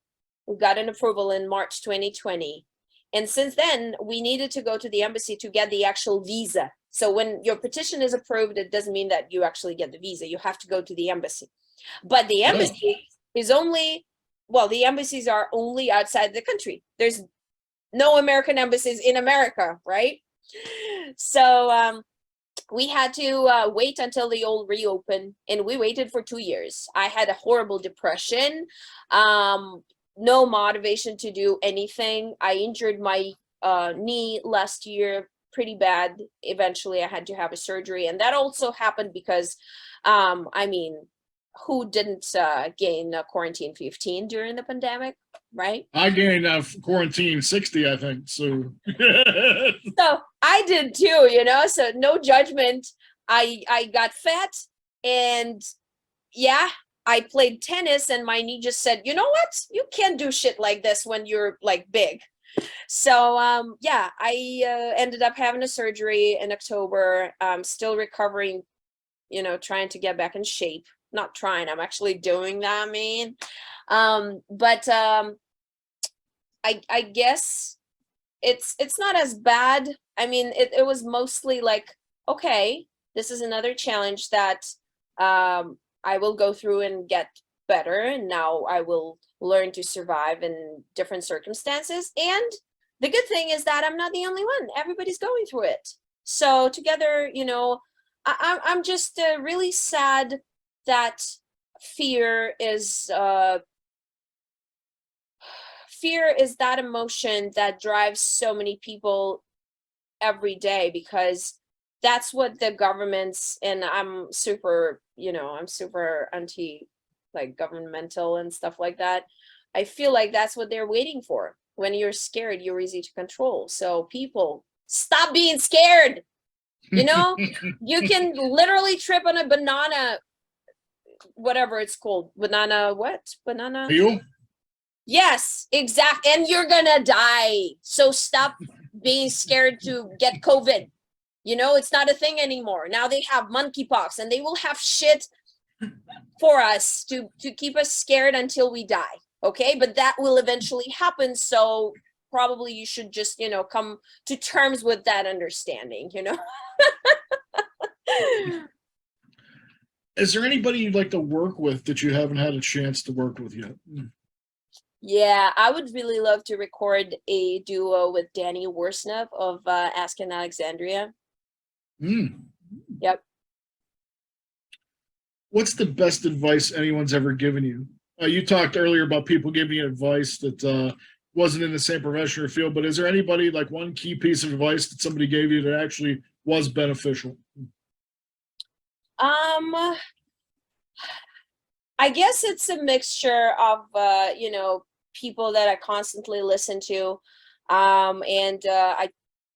We got an approval in March 2020. And since then, we needed to go to the embassy to get the actual visa. So when your petition is approved, it doesn't mean that you actually get the visa. You have to go to the embassy. But the embassy is only, well, the embassies are only outside the country. There's no American embassies in America, right? So we had to wait until they all reopen, and we waited for 2 years. I had a horrible depression. No motivation to do anything. I injured my knee last year pretty bad. Eventually I had to have a surgery, and that also happened because I mean, who didn't gain quarantine 15 during the pandemic, right? I gained quarantine 60, I think. So So I did too, you know, so no judgment. I got fat, and yeah, I played tennis, and my knee just said, you know what? You can't do shit like this when you're like big. So yeah, I ended up having a surgery in October. I'm still recovering, you know, trying to get back in shape. Not trying, I'm actually doing that, I mean. But I guess it's not as bad. I mean, it was mostly like, okay, this is another challenge that I will go through and get better, and now I will learn to survive in different circumstances. And the good thing is that I'm not the only one. Everybody's going through it. So together, you know, I'm just really sad that fear is fear is that emotion that drives so many people every day, because that's what the governments, and I'm super, I'm super anti like governmental and stuff like that. I feel like that's what they're waiting for. When you're scared, you're easy to control. So people, stop being scared. You can literally trip on a banana, whatever it's called. Banana what? Banana? Peel? Yes, exact. And you're gonna die. So stop being scared to get COVID. It's not a thing anymore. Now they have monkeypox, and they will have shit for us to keep us scared until we die. Okay, but that will eventually happen. So probably you should just, come to terms with that understanding, Is there anybody you'd like to work with that you haven't had a chance to work with yet? Yeah, I would really love to record a duo with Danny Worsnop of Askin Alexandria. Yep. What's the best advice anyone's ever given you? You talked earlier about people giving you advice that wasn't in the same profession or field, but is there anybody, like one key piece of advice that somebody gave you that actually was beneficial? I guess it's a mixture of people that I constantly listen to, and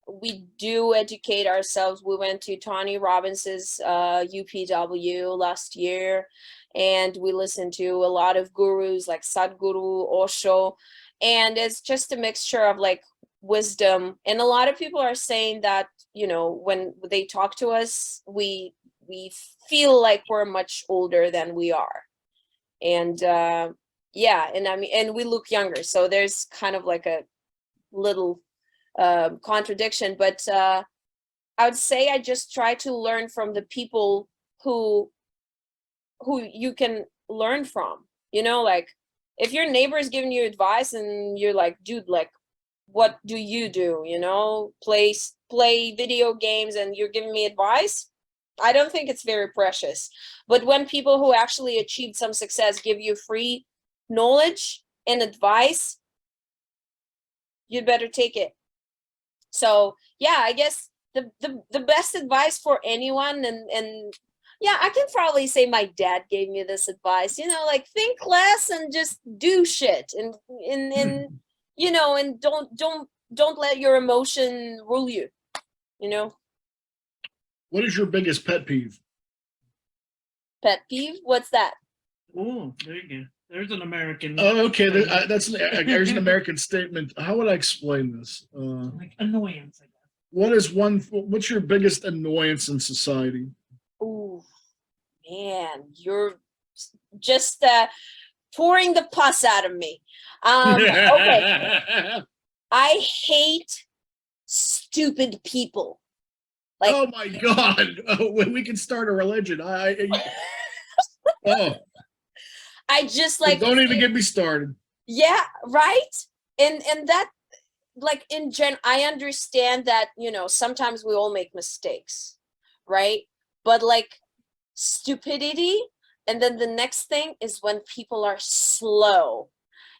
we do educate ourselves. We went to Tony Robbins's UPW last year, and we listened to a lot of gurus like Sadhguru, Osho, and it's just a mixture of like wisdom. And a lot of people are saying that, when they talk to us, we feel like we're much older than we are. And yeah, and I mean, and we look younger, so there's kind of like a little contradiction, but I would say I just try to learn from the people who you can learn from. Like if your neighbor is giving you advice and you're like, dude, like, what do you do? Play video games and you're giving me advice. I don't think it's very precious. But when people who actually achieved some success give you free knowledge and advice, you'd better take it. So yeah, I guess the best advice for anyone, and yeah, I can probably say my dad gave me this advice, like think less and just do shit, and and don't let your emotion rule you. What is your biggest pet peeve? Pet peeve? What's that? Oh, there you go. There's an American. Oh, okay. There's an American statement. How would I explain this? Like annoyance, I guess. What's your biggest annoyance in society? Ooh, man, you're just pouring the pus out of me. Okay. I hate stupid people. Like, oh my God. We can start a religion. I just like, don't even get me started. Yeah, right. And that, like, in gen, I understand that, sometimes we all make mistakes, right? But like stupidity, and then the next thing is when people are slow.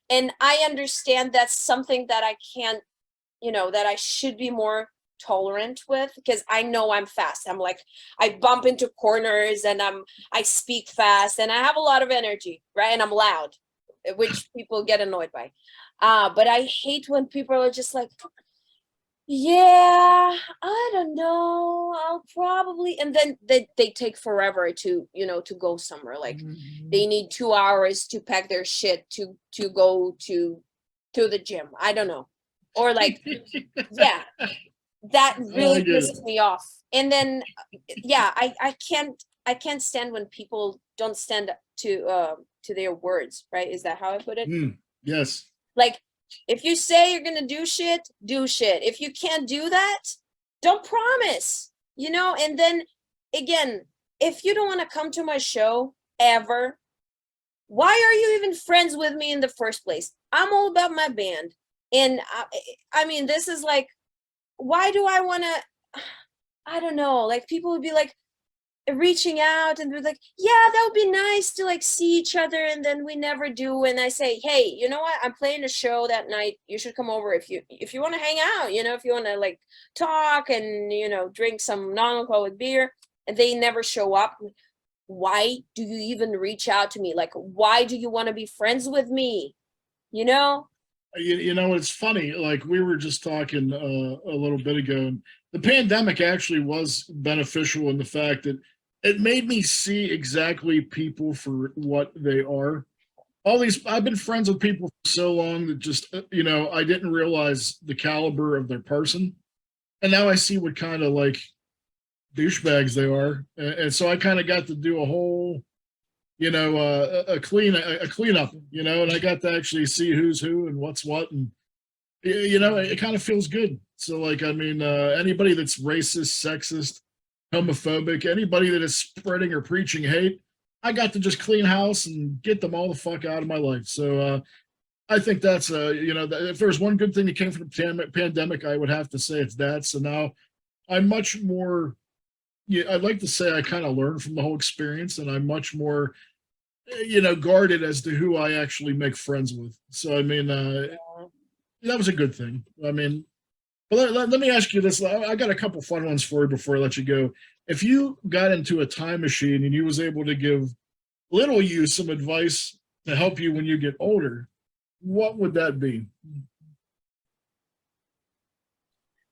And I understand that's something that I can't, that I should be more tolerant with, because I know I'm fast. I'm like, I bump into corners and I speak fast and I have a lot of energy, right? And I'm loud, which people get annoyed by. But I hate when people are just like, yeah, I don't know, I'll probably, and then they take forever to, to go somewhere. Like they need 2 hours to pack their shit to go to the gym. I don't know. Or like, yeah, that really pisses me off. And then, yeah, I can't stand when people don't stand up to their words, right? Is that how I put it? Yes. Like, if you say you're gonna do shit, do shit. If you can't do that, don't promise, and then again, if you don't want to come to my show ever, why are you even friends with me in the first place? I'm all about my band. And I mean, this is like, why do I want to, I don't know, like people would be like, reaching out and they're like, yeah, that would be nice to like see each other, and then we never do. And I say, hey, you know what, I'm playing a show that night, you should come over if you want to hang out, you know, if you want to like talk and, you know, drink some non-alcoholic beer. And they never show up. Why do you even reach out to me? Like, why do you want to be friends with me, you know? You know, it's funny, like we were just talking a little bit ago, and the pandemic actually was beneficial in the fact that it made me see exactly people for what they are. All these, I've been friends with people for so long that just, you know, I didn't realize the caliber of their person. And now I see what kind of like douchebags they are. And so I kind of got to do a whole, you know, a cleanup, you know, and I got to actually see who's who and what's what. And, you know, it kind of feels good. So like, I mean, anybody that's racist, sexist, homophobic, anybody that is spreading or preaching hate, I got to just clean house and get them all the fuck out of my life. So I think that's you know, if there's one good thing that came from the pandemic, I would have to say it's that. So now I'm much more, yeah, I'd like to say I kind of learned from the whole experience, and I'm much more, you know, guarded as to who I actually make friends with. So I mean, that was a good thing. I mean, but let me ask you this. I got a couple fun ones for you before I let you go. If you got into a time machine and you was able to give little you some advice to help you when you get older, what would that be?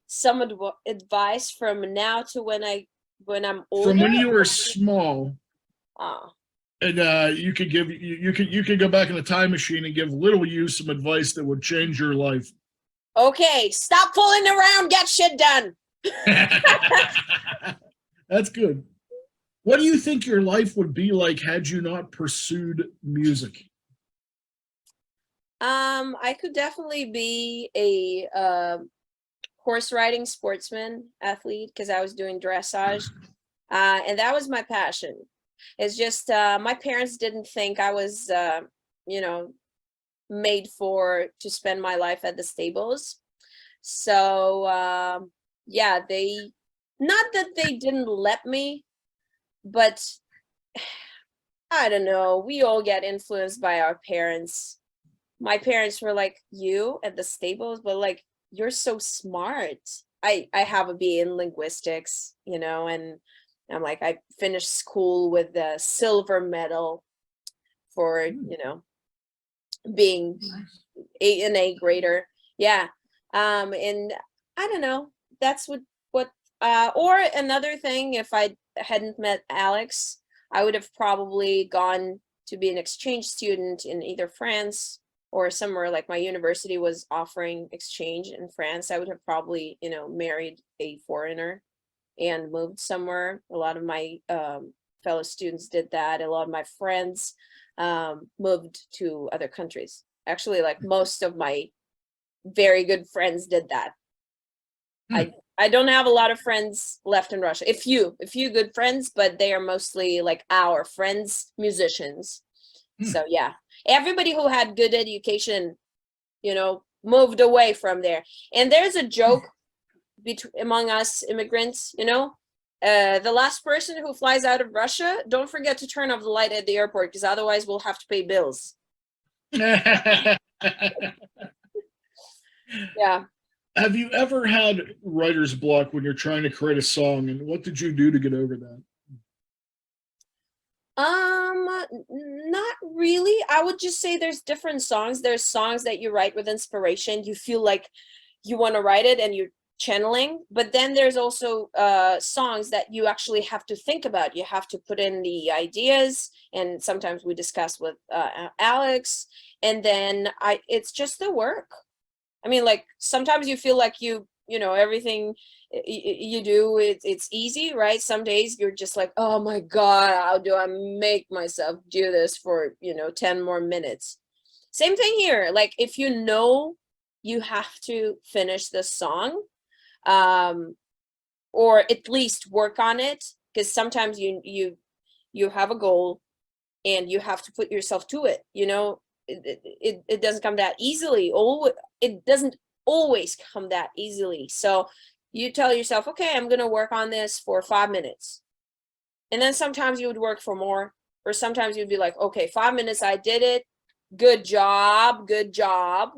Some advice from now to when I'm older. From when you were small, Oh. and you could give you could go back in the time machine and give little you some advice that would change your life. Okay, stop fooling around, get shit done. That's good. What do you think your life would be like had you not pursued music? I could definitely be a horse riding sportsman athlete, because I was doing dressage, and that was my passion. It's just my parents didn't think I was, you know, made to spend my life at the stables. So yeah, they, not that they didn't let me, but I don't know, we all get influenced by our parents. My parents were like, you at the stables, but like, you're so smart. I have a BA in linguistics, you know, and I'm like, I finished school with the silver medal for, you know, being an A grader. Yeah. And I don't know, that's what or another thing, if I hadn't met Alex, I would have probably gone to be an exchange student in either France or somewhere, like my university was offering exchange in France. I would have probably, you know, married a foreigner and moved somewhere. A lot of my fellow students did that. A lot of my friends moved to other countries. Actually, like most of my very good friends did that. I don't have a lot of friends left in Russia. A few good friends, but they are mostly like our friends, musicians. So yeah, everybody who had good education, you know, moved away from there. And there's a joke among us immigrants, you know, the last person who flies out of Russia, don't forget to turn off the light at the airport, because otherwise we'll have to pay bills. Yeah. Have you ever had writer's block when you're trying to create a song, and what did you do to get over that? Not really. I would just say there's different songs. There's songs that you write with inspiration. You feel like you want to write it and you're channeling, but then there's also songs that you actually have to think about. You have to put in the ideas, and sometimes we discuss with Alex, and then it's just the work. I mean, like sometimes you feel like you know, everything you do, it's easy, right? Some days you're just like, oh my God, how do I make myself do this for, you know, 10 more minutes? Same thing here. Like if you know you have to finish the song, or at least work on it, because sometimes you have a goal and you have to put yourself to it, you know. It doesn't come that easily. It doesn't always come that easily. So you tell yourself, okay, I'm gonna work on this for 5 minutes. And then sometimes you would work for more, or sometimes you'd be like, okay, 5 minutes, I did it. Good job, good job.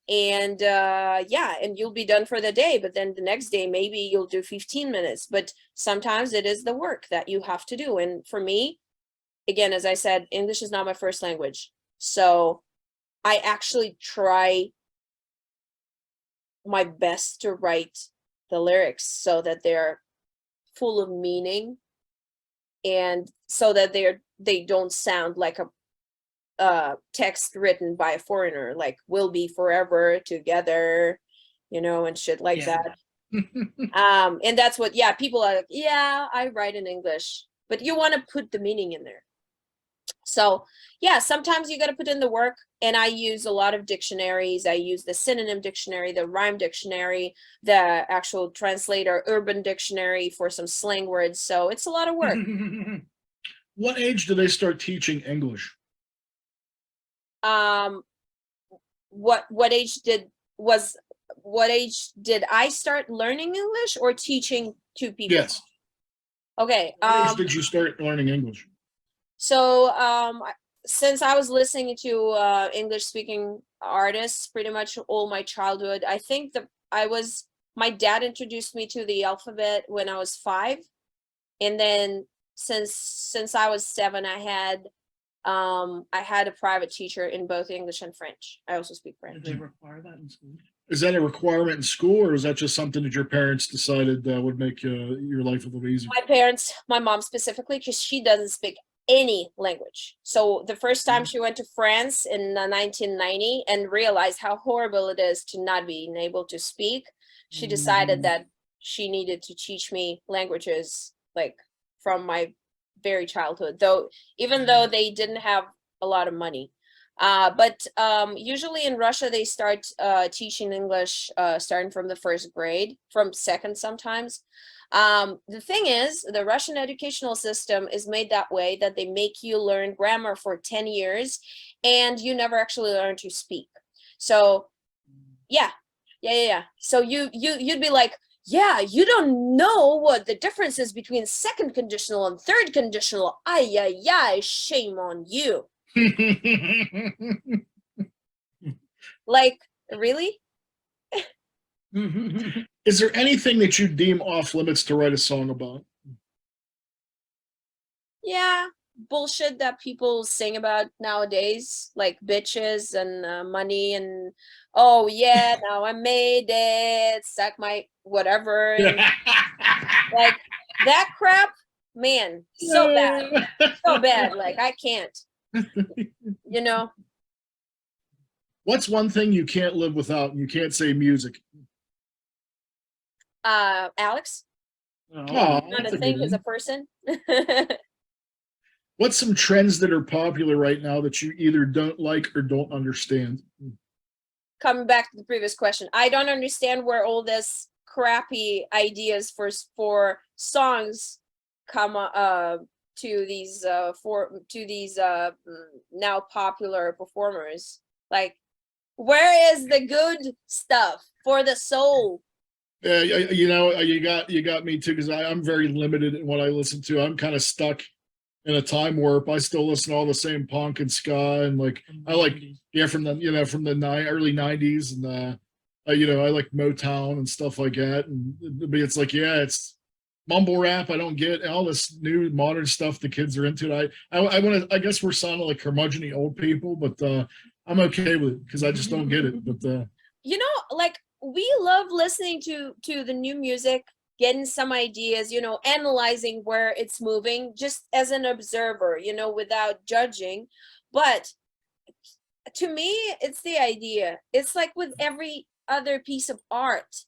And yeah, and you'll be done for the day. But then the next day, maybe you'll do 15 minutes. But sometimes it is the work that you have to do. And for me, again, as I said, English is not my first language. So I actually try my best to write the lyrics so that they're full of meaning, and so that they don't sound like a text written by a foreigner, like "we'll be forever together," and shit like that. And that's what, yeah, people are like, yeah, I write in English, but you want to put the meaning in there. So yeah, sometimes you got to put in the work, and I use a lot of dictionaries. I use the synonym dictionary, the rhyme dictionary, the actual translator urban dictionary for some slang words. So it's a lot of work. What age do they start teaching English? What age did I start learning English or teaching to people? Yes. Okay. What age did you start learning English? So since I was listening to English speaking artists pretty much all my childhood, I think my dad introduced me to the alphabet when I was 5. And then since I was 7, I had a private teacher in both English and French. I also speak French. Did they require that in school? Is that a requirement in school, or is that just something that your parents decided would make your life a little easier? My parents, my mom specifically, because she doesn't speak any language. So the first time she went to France in 1990 and realized how horrible it is to not being able to speak, she decided that she needed to teach me languages like from my very childhood, even though they didn't have a lot of money. But usually in Russia, they start teaching English starting from the 1st grade, from 2nd sometimes. The thing is, the Russian educational system is made that way that they make you learn grammar for 10 years and you never actually learn to speak. So yeah. So you'd be like, yeah, you don't know what the difference is between 2nd conditional and 3rd conditional. Ay, shame on you. Like, really? Is there anything that you deem off limits to write a song about? Yeah, bullshit that people sing about nowadays, like bitches and money and, oh yeah, now I made it, suck my whatever. And, like that crap, man, so bad, so bad. Like I can't, What's one thing you can't live without? And you can't say music. Alex, Oh, not a thing as a person. What's some trends that are popular right now that you either don't like or don't understand? Coming back to the previous question, I don't understand where all this crappy ideas for songs come to these now popular performers. Like, where is the good stuff for the soul? Yeah, you got me too, because I'm very limited in what I listen to. I'm kind of stuck in a time warp. I still listen to all the same punk and ska, and like I like from the early 90s, and I like Motown and stuff like that. And but it's like, yeah, it's mumble rap. I don't get all this new modern stuff the kids are into. I guess we're sounding like curmudgeon-y old people, but I'm okay with it because I just don't get it. But like we love listening to the new music, getting some ideas, analyzing where it's moving just as an observer, without judging. But to me, it's the idea. It's like with every other piece of art,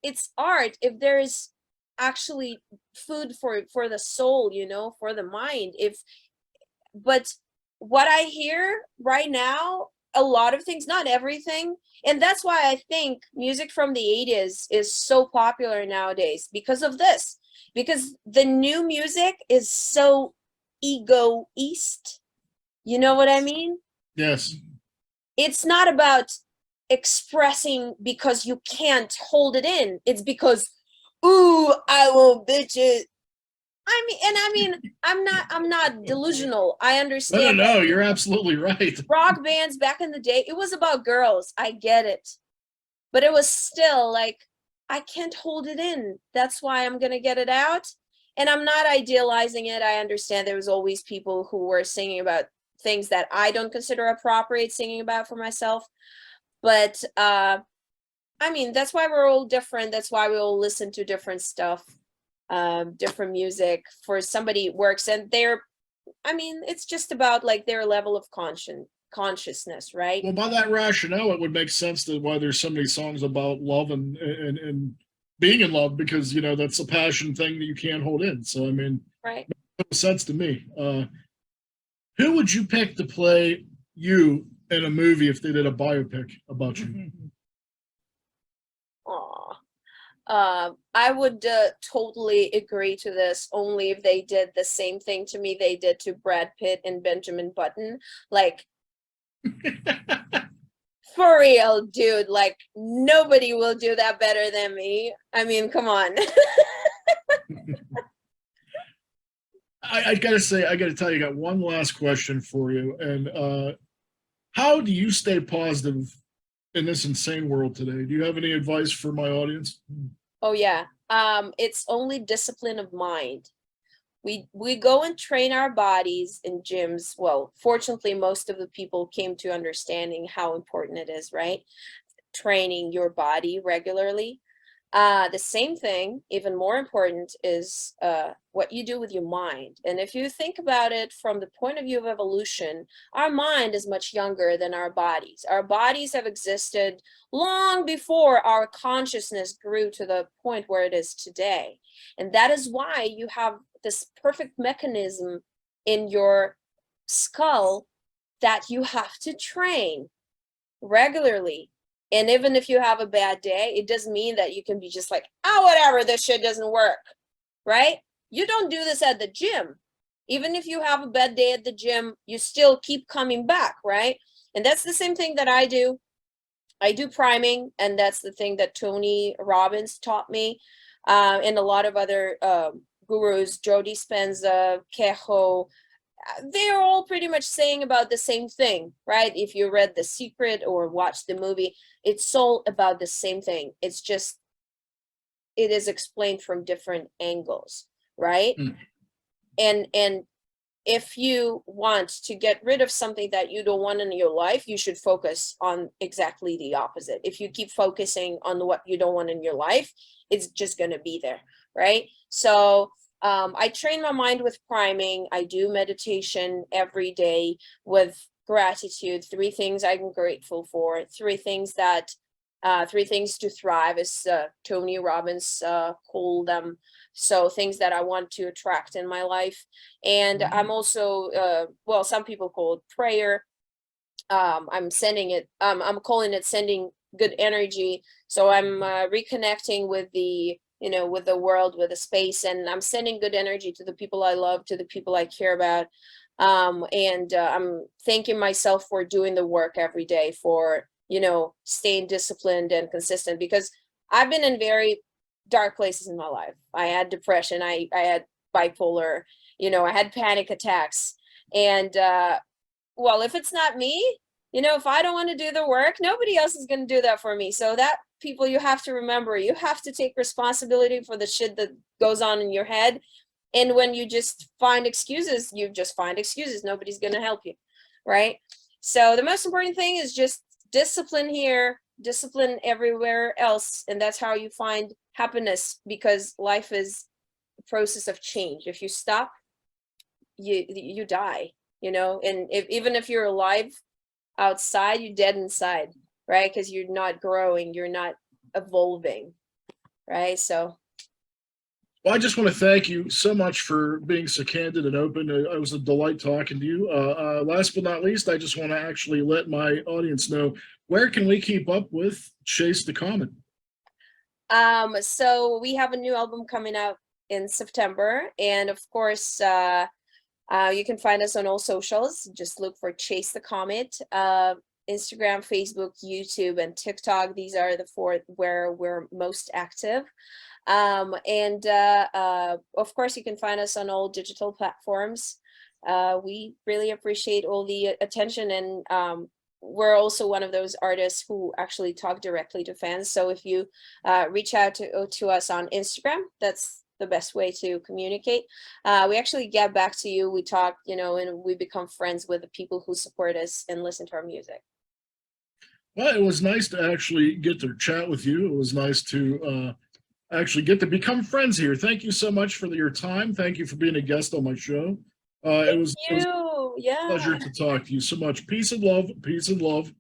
it's art if there is actually food for the soul, for the mind. But what I hear right now, a lot of things, not everything. And that's why I think music from the 80s is so popular nowadays, because of this. Because the new music is so egoist. You know what I mean? yes. It's not about expressing because you can't hold it in. It's because, ooh, I will bitch it. I mean, I'm not delusional. I No, understand no, you're absolutely right. rock bands back in the day, it was about girls. I get it. But it was still like, I can't hold it in. That's why I'm gonna get it out. And I'm not idealizing it. I understand there was always people who were singing about things that I don't consider appropriate singing about for myself. But I mean, that's why we're all different. That's why we all listen to different stuff, different music. For somebody it works, and I mean, it's just about like their level of consciousness, right? Well, by that rationale, it would make sense that why there's so many songs about love and being in love, because that's a passion thing that you can't hold in. So I mean, Right. it makes sense to me. Who would you pick to play you in a movie if they did a biopic about you? I would totally agree to this only if they did the same thing to me they did to Brad Pitt and Benjamin Button. Like, for real, dude, like nobody will do that better than me. I mean, come on. I gotta say, I gotta tell you, I got one last question for you. And how do you stay positive in this insane world today? Do you have any advice for my audience? Oh yeah. It's only discipline of mind. We go and train our bodies in gyms. Well, fortunately, most of the people came to understanding how important it is, right? Training your body regularly. The same thing, even more important, is what you do with your mind. And if you think about it from the point of view of evolution, our mind is much younger than our bodies. Our bodies have existed long before our consciousness grew to the point where it is today. And that is why you have this perfect mechanism in your skull that you have to train regularly. And even if you have a bad day, it doesn't mean that you can be just like, oh, whatever, this shit doesn't work, right? You don't do this at the gym. Even if you have a bad day at the gym, you still keep coming back, right? And that's the same thing that I do. I do priming, and that's the thing that Tony Robbins taught me, and a lot of other gurus, Joe Dispenza, Kejo, they're all pretty much saying about the same thing, right? If you read The Secret or watched the movie, it's all about the same thing. It's just, it is explained from different angles, right? And if you want to get rid of something that you don't want in your life, you should focus on exactly the opposite. If you keep focusing on what you don't want in your life, it's just going to be there, right? So I train my mind with priming. I do meditation every day with gratitude. 3 things I'm grateful for. 3 things to thrive, as Tony Robbins called them. So things that I want to attract in my life. And I'm also, well, some people call it prayer. I'm calling it sending good energy. So I'm reconnecting with the, with the world, with the space, and I'm sending good energy to the people I love, to the people I care about. And I'm thanking myself for doing the work every day, for, staying disciplined and consistent, because I've been in very dark places in my life. I had depression. I had bipolar, I had panic attacks. And well, if it's not me, if I don't want to do the work, nobody else is going to do that for me. So that, people, you have to remember, you have to take responsibility for the shit that goes on in your head. And when you just find excuses, you just find excuses. Nobody's going to help you, right? So the most important thing is just discipline here, discipline everywhere else. And that's how you find happiness, because life is a process of change. If you stop, you die, and even if you're alive outside, you're dead inside, right? Because you're not growing, you're not evolving, right? So Well, I just want to thank you so much for being so candid and open. It was a delight talking to you. Last but not least, I just want to actually let my audience know, where can we keep up with Chase the Comet? So we have a new album coming out in September, and of course, you can find us on all socials. Just look for Chase the Comet. Instagram, Facebook, YouTube, and TikTok. These are the 4 where we're most active. Of course, you can find us on all digital platforms. We really appreciate all the attention, and we're also one of those artists who actually talk directly to fans. So if you reach out to us on Instagram, that's the best way to communicate. We actually get back to you. We talk, and we become friends with the people who support us and listen to our music. Well, it was nice to actually get to chat with you. It was nice to actually get to become friends here. Thank you so much for your time. Thank you for being a guest on my show. It was a Yeah. pleasure to talk to you so much. Peace and love. Peace and love.